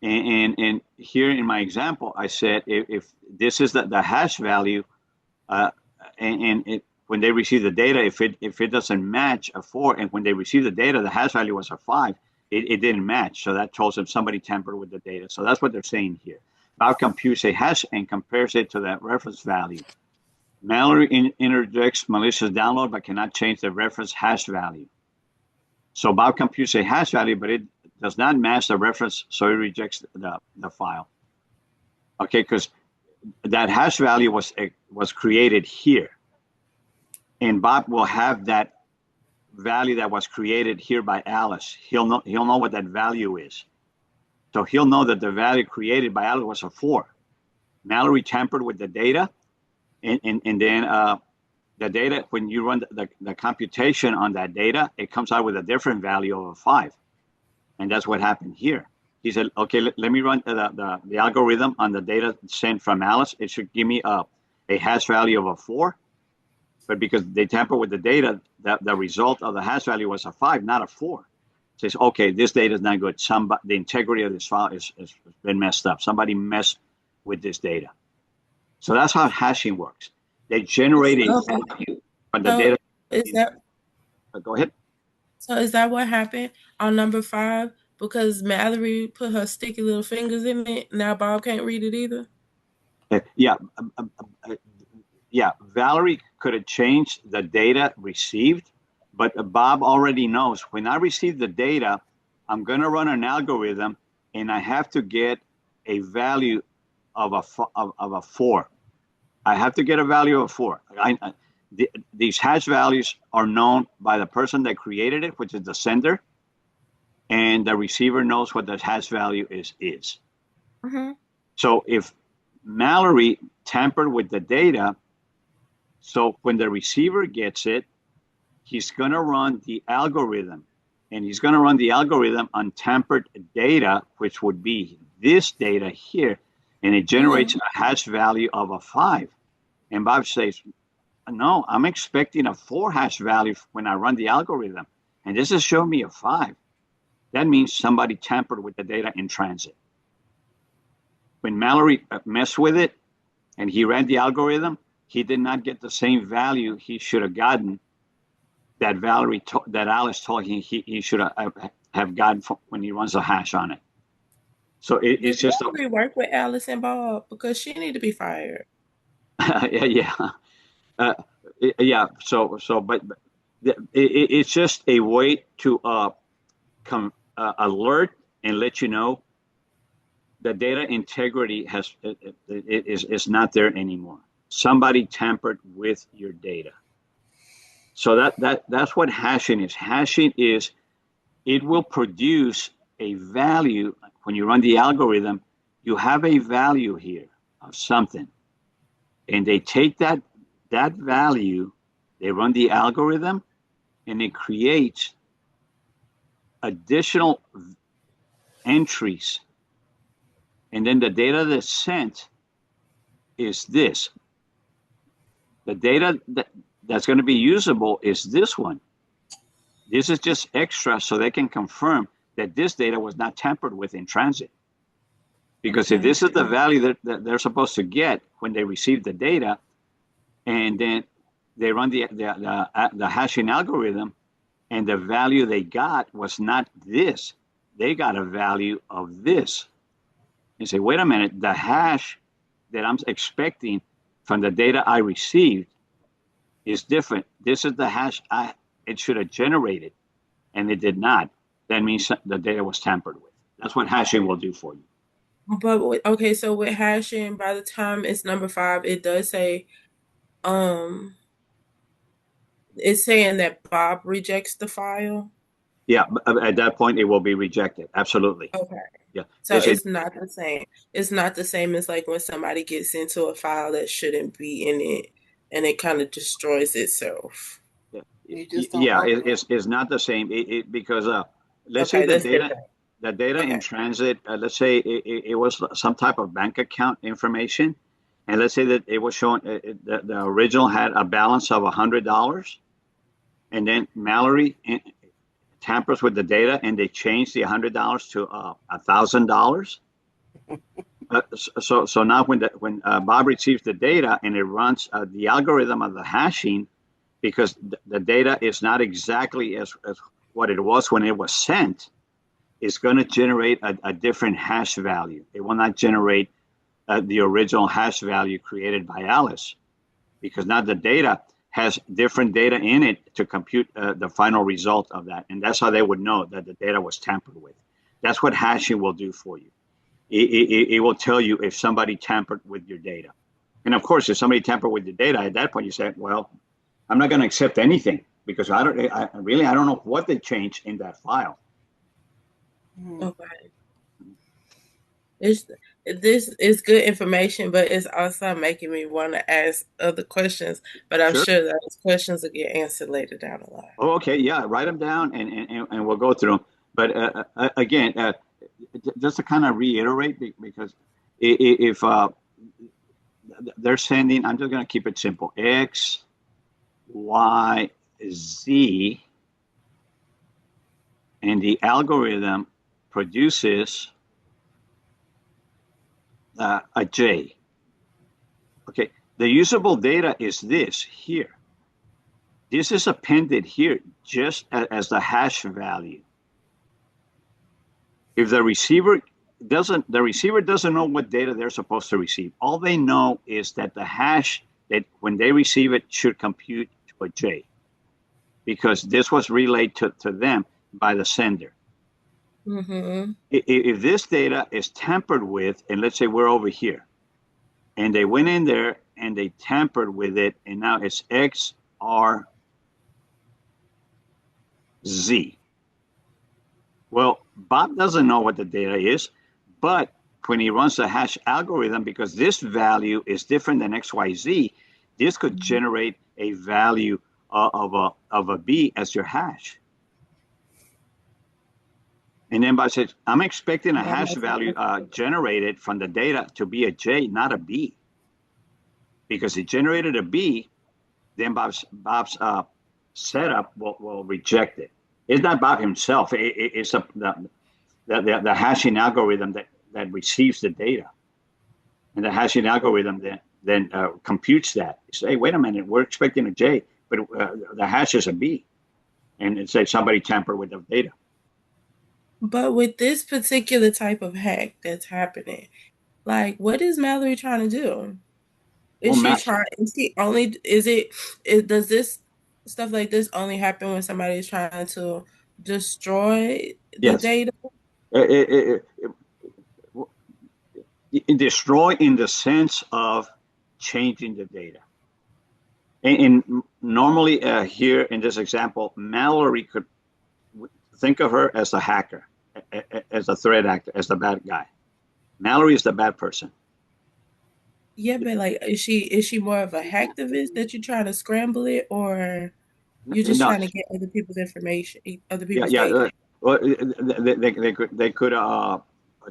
And here in my example, I said if this is the hash value, when they receive the data, if it doesn't match a 4, and when they receive the data, the hash value was a 5, it didn't match. So that tells them somebody tampered with the data. So that's what they're saying here. Bob computes a hash and compares it to that reference value. Mallory interjects malicious download but cannot change the reference hash value. So Bob computes a hash value, but it does not match the reference, so he rejects the file. Okay, because that hash value was created here, and Bob will have that value that was created here by Alice. He'll know what that value is. So he'll know that the value created by Alice was a 4. Mallory tampered with the data, and then the data, when you run the computation on that data, it comes out with a different value of a 5. And that's what happened here. He said, okay, let me run the algorithm on the data sent from Alice. It should give me a hash value of a 4. But because they tampered with the data, the result of the hash value was a 5, not a 4. It says, okay, this data is not good. The integrity of this file has been messed up. Somebody messed with this data. So that's how hashing works. They generate a value on the data. Is that? Go ahead. So is that what happened on number 5? Because Mallory put her sticky little fingers in it. Now Bob can't read it either. Yeah. Valerie could have changed the data received, but Bob already knows when I receive the data, I'm going to run an algorithm, and I have to get a value of a 4. I have to get a value of 4. These hash values are known by the person that created it, which is the sender, and the receiver knows what the hash value is. Mm-hmm. So if Mallory tampered with the data, so when the receiver gets it, he's going to run the algorithm, and he's going to run the algorithm on tampered data, which would be this data here, and it generates a hash value of a 5. And Bob says, no, I'm expecting a 4 hash value when I run the algorithm. And this is showing me a 5. That means somebody tampered with the data in transit. When Mallory messed with it and he ran the algorithm, he did not get the same value he should have gotten that Alice told him he should have have gotten when he runs a hash on it. So it's Did just Barbary work with Alice and Bob? Because she need to be fired. yeah, uh, yeah. But it's just a way to alert and let you know the data integrity is not there anymore. Somebody tampered with your data. So that's what hashing is. Hashing is it will produce a value when you run the algorithm. You have a value here of something, and they take that value, they run the algorithm, and it creates additional entries. And then the data that's sent is this. The data that's going to be usable is this one. This is just extra so they can confirm that this data was not tampered with in transit. Because if this is the value that they're supposed to get when they receive the data, and then they run the hashing algorithm, and the value they got was not this, they got a value of this. You say, wait a minute, the hash that I'm expecting from the data I received is different. This is the hash it should have generated, and it did not. That means the data was tampered with. That's what hashing will do for you. But okay, so with hashing, by the time it's number 5, it does say, it's saying that Bob rejects the file. Yeah, at that point, it will be rejected. Absolutely. Okay. Yeah. So it's not the same. It's not the same as like when somebody gets into a file that shouldn't be in it and it kind of destroys itself. Yeah, You just don't yeah, open it. it's not the same. Because let's say Okay, that's different. the data in Okay. transit, let's say it was some type of bank account information, and let's say that it was showing the original had a balance of $100, and then Mallory tampers with the data, and they change the $100 to $1,000. So now when Bob receives the data and it runs the algorithm of the hashing, because the data is not exactly as what it was when it was sent, it's going to generate a different hash value. It will not generate the original hash value created by Alice, because now the data has different data in it to compute the final result of that. And that's how they would know that the data was tampered with. That's what hashing will do for you. It will tell you if somebody tampered with your data. And of course, if somebody tampered with your data, at that point you say, well, I'm not going to accept anything because I don't know what they changed in that file. Okay. This is good information, but it's also making me want to ask other questions. But I'm Sure. sure those questions will get answered later down the line. Oh, okay. Yeah. Write them down and we'll go through them. But again, just to kind of reiterate, because if they're sending, I'm just going to keep it simple. X, Y, Z, and the algorithm produces a J. Okay, the usable data is this here. This is appended here just as the hash value. If the receiver doesn't know what data they're supposed to receive. All they know is that the hash that when they receive it should compute to a J, because this was relayed to them by the sender. Mm-hmm. If this data is tampered with, and let's say we're over here, and they went in there and they tampered with it, and now it's X, R, Z. Well, Bob doesn't know what the data is, but when he runs the hash algorithm, because this value is different than XYZ, this could generate a value of a B as your hash. And then Bob says, I'm expecting a hash value generated from the data to be a J, not a B. Because it generated a B, then Bob's setup will reject it. It's not Bob himself. It's the hashing algorithm that receives the data. And the hashing algorithm then computes that. You say, hey, wait a minute, we're expecting a J, but the hash is a B. And it says somebody tampered with the data. But with this particular type of hack that's happening, like, what is Mallory trying to do? Well, Is she trying? Is she only? Does this stuff like this only happen when somebody is trying to destroy the yes. data? Destroy in the sense of changing the data. And normally here in this example, Mallory could think of her as a hacker, as a threat actor, as the bad guy. Mallory is the bad person. Yeah, but like, is she more of a hacktivist that you're trying to scramble it, or you're just No, trying to get other people's information, other yeah, people's yeah. data? Well, they could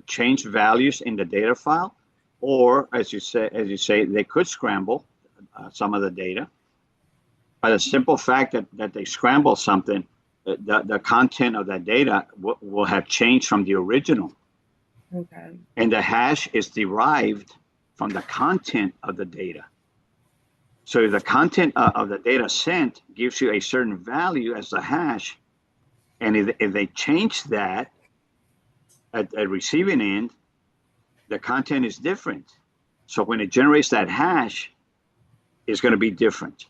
change values in the data file, or as you say, they could scramble some of the data. By the simple fact that they scramble something, the content of that data will have changed from the original. Okay. And the hash is derived from the content of the data. So if the content of the data sent gives you a certain value as the hash, and if they change that at receiving end, the content is different. So when it generates that hash, it's going to be different.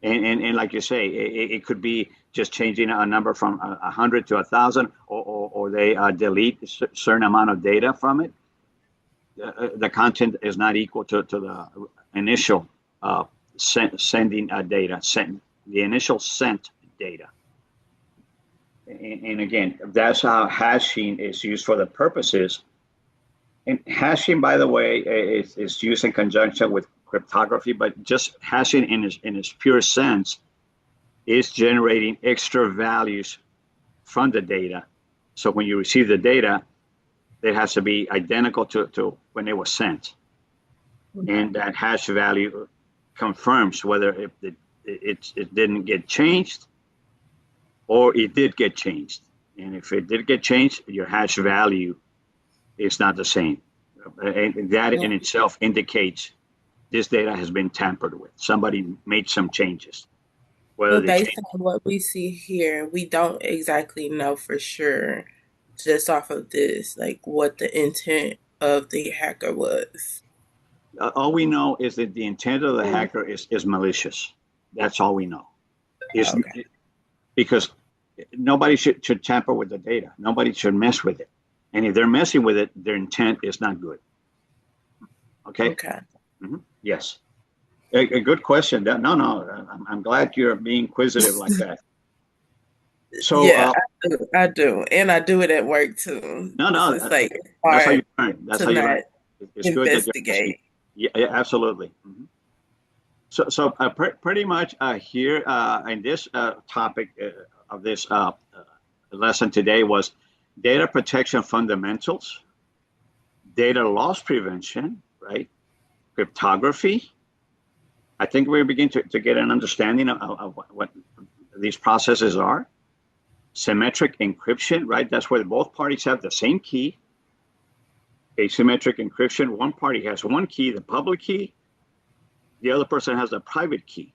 And like you say, it could be just changing a number from 100 to 1,000, or they delete a certain amount of data from it. The content is not equal to the initial sending data, the initial sent data. And again, that's how hashing is used for the purposes. And hashing, by the way, is used in conjunction with cryptography, but just hashing in its pure sense is generating extra values from the data. So when you receive the data, it has to be identical to when it was sent. Okay. And that hash value confirms whether it didn't get changed or it did get changed. And if it did get changed, your hash value is not the same. And that in itself indicates this data has been tampered with. Somebody made some changes. Whether But they based change, on what we see here, we don't exactly know for sure, just off of this, like what the intent of the hacker was. all we know is that the intent of the hacker is malicious. That's all we know. Is Okay. because nobody should tamper with the data. Nobody should mess with it. And if they're messing with it, their intent is not good. Okay. Okay. Yes. A good question. No, no. I'm glad you're being inquisitive like that. So, Yeah, I do. And I do it at work too. no, So no. it's like it's That's how you hard learn. That's to how you not learn. It's good that you're asking. investigate. Yeah, yeah, absolutely. So pretty much here in this topic of this lesson today was data protection fundamentals, data loss prevention, right? Cryptography. I think we begin to get an understanding of what these processes are. Symmetric encryption, right? That's where both parties have the same key. Asymmetric encryption, one party has one key, the public key, the other person has a private key.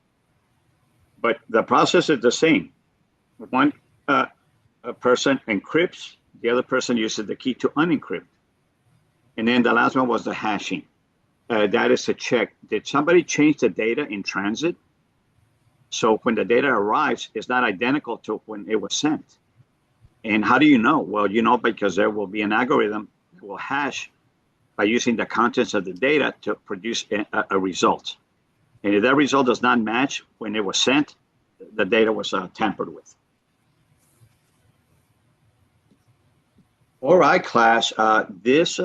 But the process is the same. One a person encrypts, the other person uses the key to unencrypt. And then the last one was the hashing. That is to check, did somebody change the data in transit? So when the data arrives, it's not identical to when it was sent. And how do you know? Well, you know because there will be an algorithm that will hash by using the contents of the data to produce a result. And if that result does not match when it was sent, the data was tampered with. All right, class. This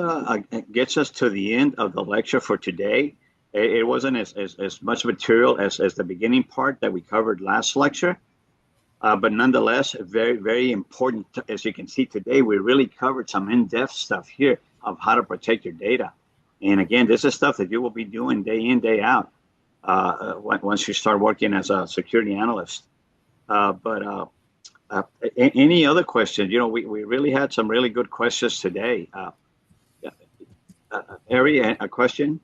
gets us to the end of the lecture for today. It wasn't as much material as the beginning part that we covered last lecture, but nonetheless, very, very important. As you can see today, we really covered some in-depth stuff here of how to protect your data. And again, this is stuff that you will be doing day in, day out once you start working as a security analyst. But any other questions? You know, we really had some really good questions today. Ari, a question?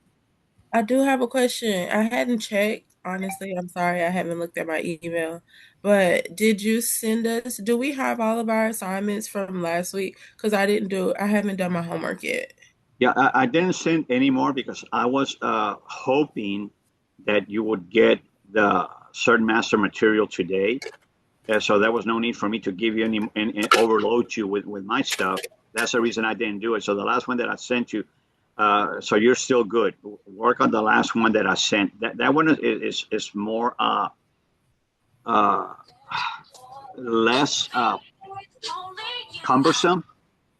I do have a question. I hadn't checked, honestly, I'm sorry I haven't looked at my email. But did you send us, do we have all of our assignments from last week? Because I haven't done my homework yet. Yeah, I didn't send any more because I was hoping that you would get the certain master material today. So there was no need for me to give you any and overload you with my stuff. That's the reason I didn't do it. So the last one that I sent you, so you're still good. Work on the last one that I sent. That one is more uh, less cumbersome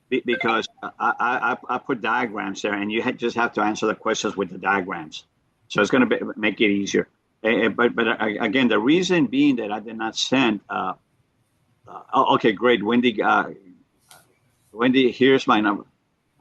because I put diagrams there, and you just have to answer the questions with the diagrams. So it's going to make it easier. But again, the reason being that I did not send. Oh, okay, great, Wendy. Wendy, here's my number.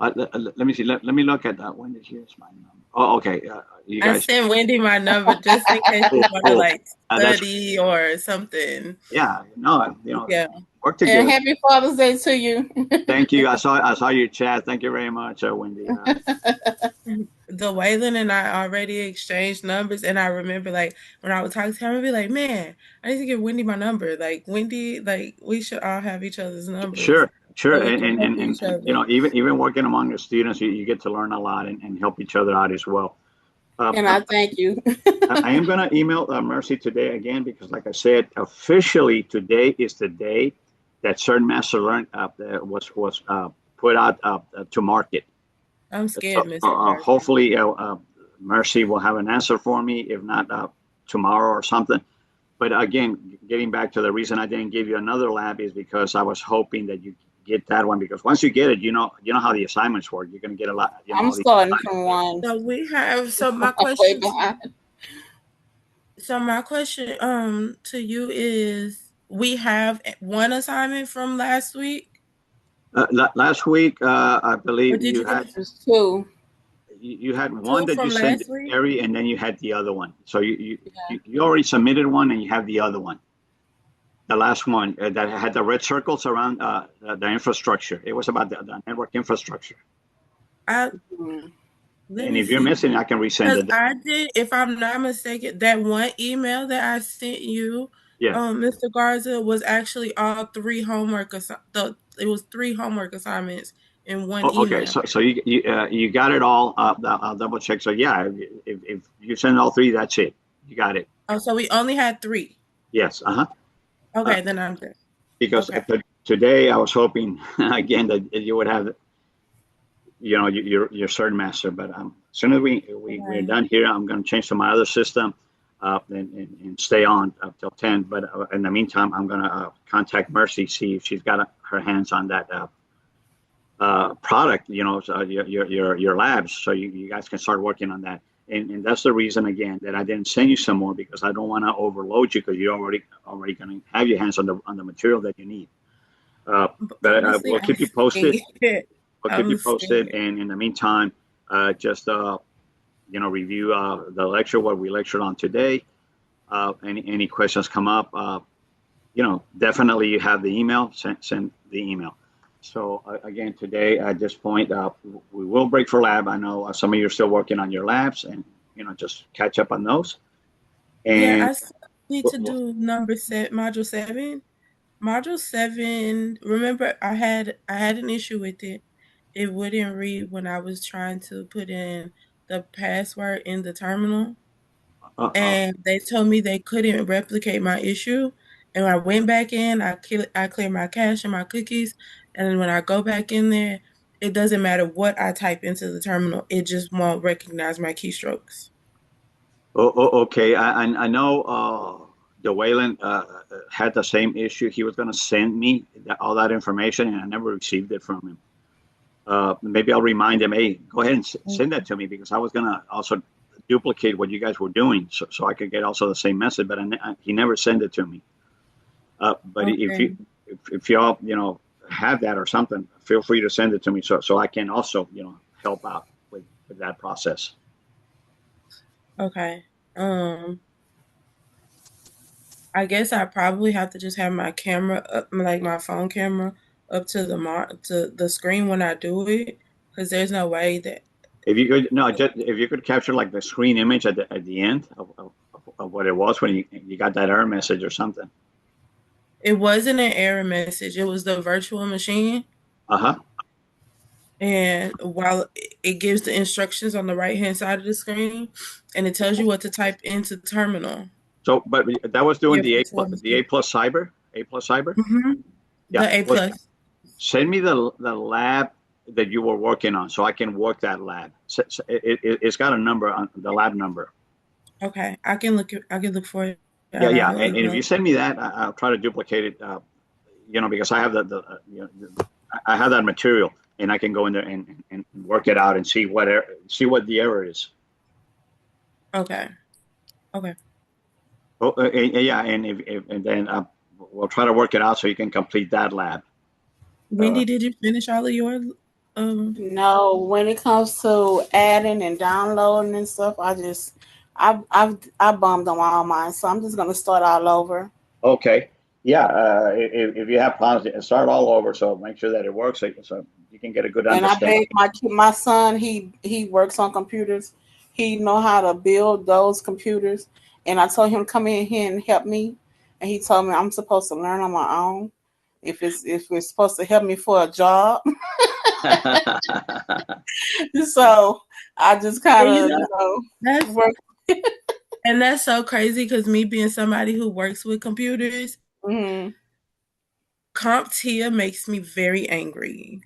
Let me see. Let me look at that. Wendy, here's my number. Oh, okay. You I guys, sent Wendy my number just in case cool, you want to cool. like That's study or something. yeah. No, Yeah. work And together. happy Father's Day to you. Thank you. I saw your chat. Thank you very much, Wendy. The Waylon and I already exchanged numbers, and I remember like when I would talk to him, I'd be like, "Man, I need to give Wendy my number. Like Wendy, like we should all have each other's numbers Sure, sure, so we can help each and other." even working among the students, you get to learn a lot and help each other out as well. Uh, And I thank you. I am going to email Mercy today again because, like I said, officially today is the day that Certain Master Learn was put out to market. I'm So scared, Mr. Carson. hopefully, Mercy will have an answer for me. If not, tomorrow or something. But again, getting back to the reason I didn't give you another lab is because I was hoping that you get that one because once you get it, you know how the assignments work. You're going to get a lot. You know I'm all the starting assignments. from one. So we have so my I'm way question behind. to you is we have one assignment from last week, Last week, I or believe did you give There's two. you had one two that you from sent to last week? Gary, and then you had the other one. So Yeah. you already submitted one, and you have the other one, the last one that had the red circles around the infrastructure. It was about the network infrastructure. I Mhm. Let And me if you're see. missing, I can resend Because it. I did, if I'm not mistaken, that one email that I sent you, Yeah. Mr. Garza, was actually all three it was three homework assignments in one Oh, okay. email. So you got it all. I'll double check. So yeah, if you send all three, that's it. You got it. Oh, so we only had three. Yes. Uh-huh. Uh, Okay, then I'm good. because Okay. today I was hoping again that you would have your third master. But as soon as we're Okay. done here, I'm going to change to my other system, and stay on up till 10. But in the meantime, I'm going to contact Mercy, see if she's got her hands on that product. So your labs, so you guys can start working on that. And that's the reason again that I didn't send you some more because I don't want to overload you because you're already going to have your hands on the material that you need. Uh, but Honestly, we'll I'm keep you posted. scared. We'll keep you I'm posted, scared. and in the meantime, just review the lecture, what we lectured on today. Any questions come up, definitely you have the email. Send the email. So again, today at this point, we will break for lab. I know some of you are still working on your labs, and just catch up on those. Yeah, And I still need we'll, to we'll, do module seven. Module seven, remember I had an issue with it. It wouldn't read when I was trying to put in the password in the terminal. uh, uh, And they told me they couldn't replicate my issue. And when I went back in, I cleared my cache and my cookies. And then when I go back in there, it doesn't matter what I type into the terminal. It just won't recognize my keystrokes. okay, I know the Wayland had the same issue. He was going to send me all that information, and I never received it from him. Maybe I'll remind him, hey, go ahead and send that to me because I was going to also duplicate what you guys were doing so I could get also the same message, but he never sent it to me. But Okay. if y'all, have that or something, feel free to send it to me so I can also, help out with that process. Okay. I guess I probably have to just have my camera up, like my phone camera, up to the screen when I do it, because there's no way that. If you could, no, just if you could capture like the screen image at the end of of what it was when you got that error message or something. It wasn't an error message. It was the virtual machine. Uh-huh. And while it gives the instructions on the right-hand side of the screen, and it tells you what to type into the terminal. So, but that was doing Your virtual the A machine. plus cyber, A plus cyber. Yeah. The A Well, plus. send me the lab that you were working on so I can work that lab. It's got a number on the lab number. Okay, I can look. I can look for it. Yeah, And yeah. I'll, And if you send me that, I'll try to duplicate it. Because I have I have that material, and I can go in there and work it out and see what the error is. okay. Okay. Oh, yeah, and and then we'll try to work it out so you can complete that lab. Wendy, did you finish all of your? No, when it comes to adding and downloading and stuff, I bummed on all mine, so I'm just gonna start all over. Okay. Yeah. If you have problems, start all over. So make sure that it works, so you can get a good And I understanding. begged my son. He works on computers. He know how to build those computers. And I told him come in here and help me. And he told me I'm supposed to learn on my own. If it's supposed to help me for a job. So I just kind of that's work. and that's so crazy because me being somebody who works with computers, Mm-hmm. CompTIA makes me very angry.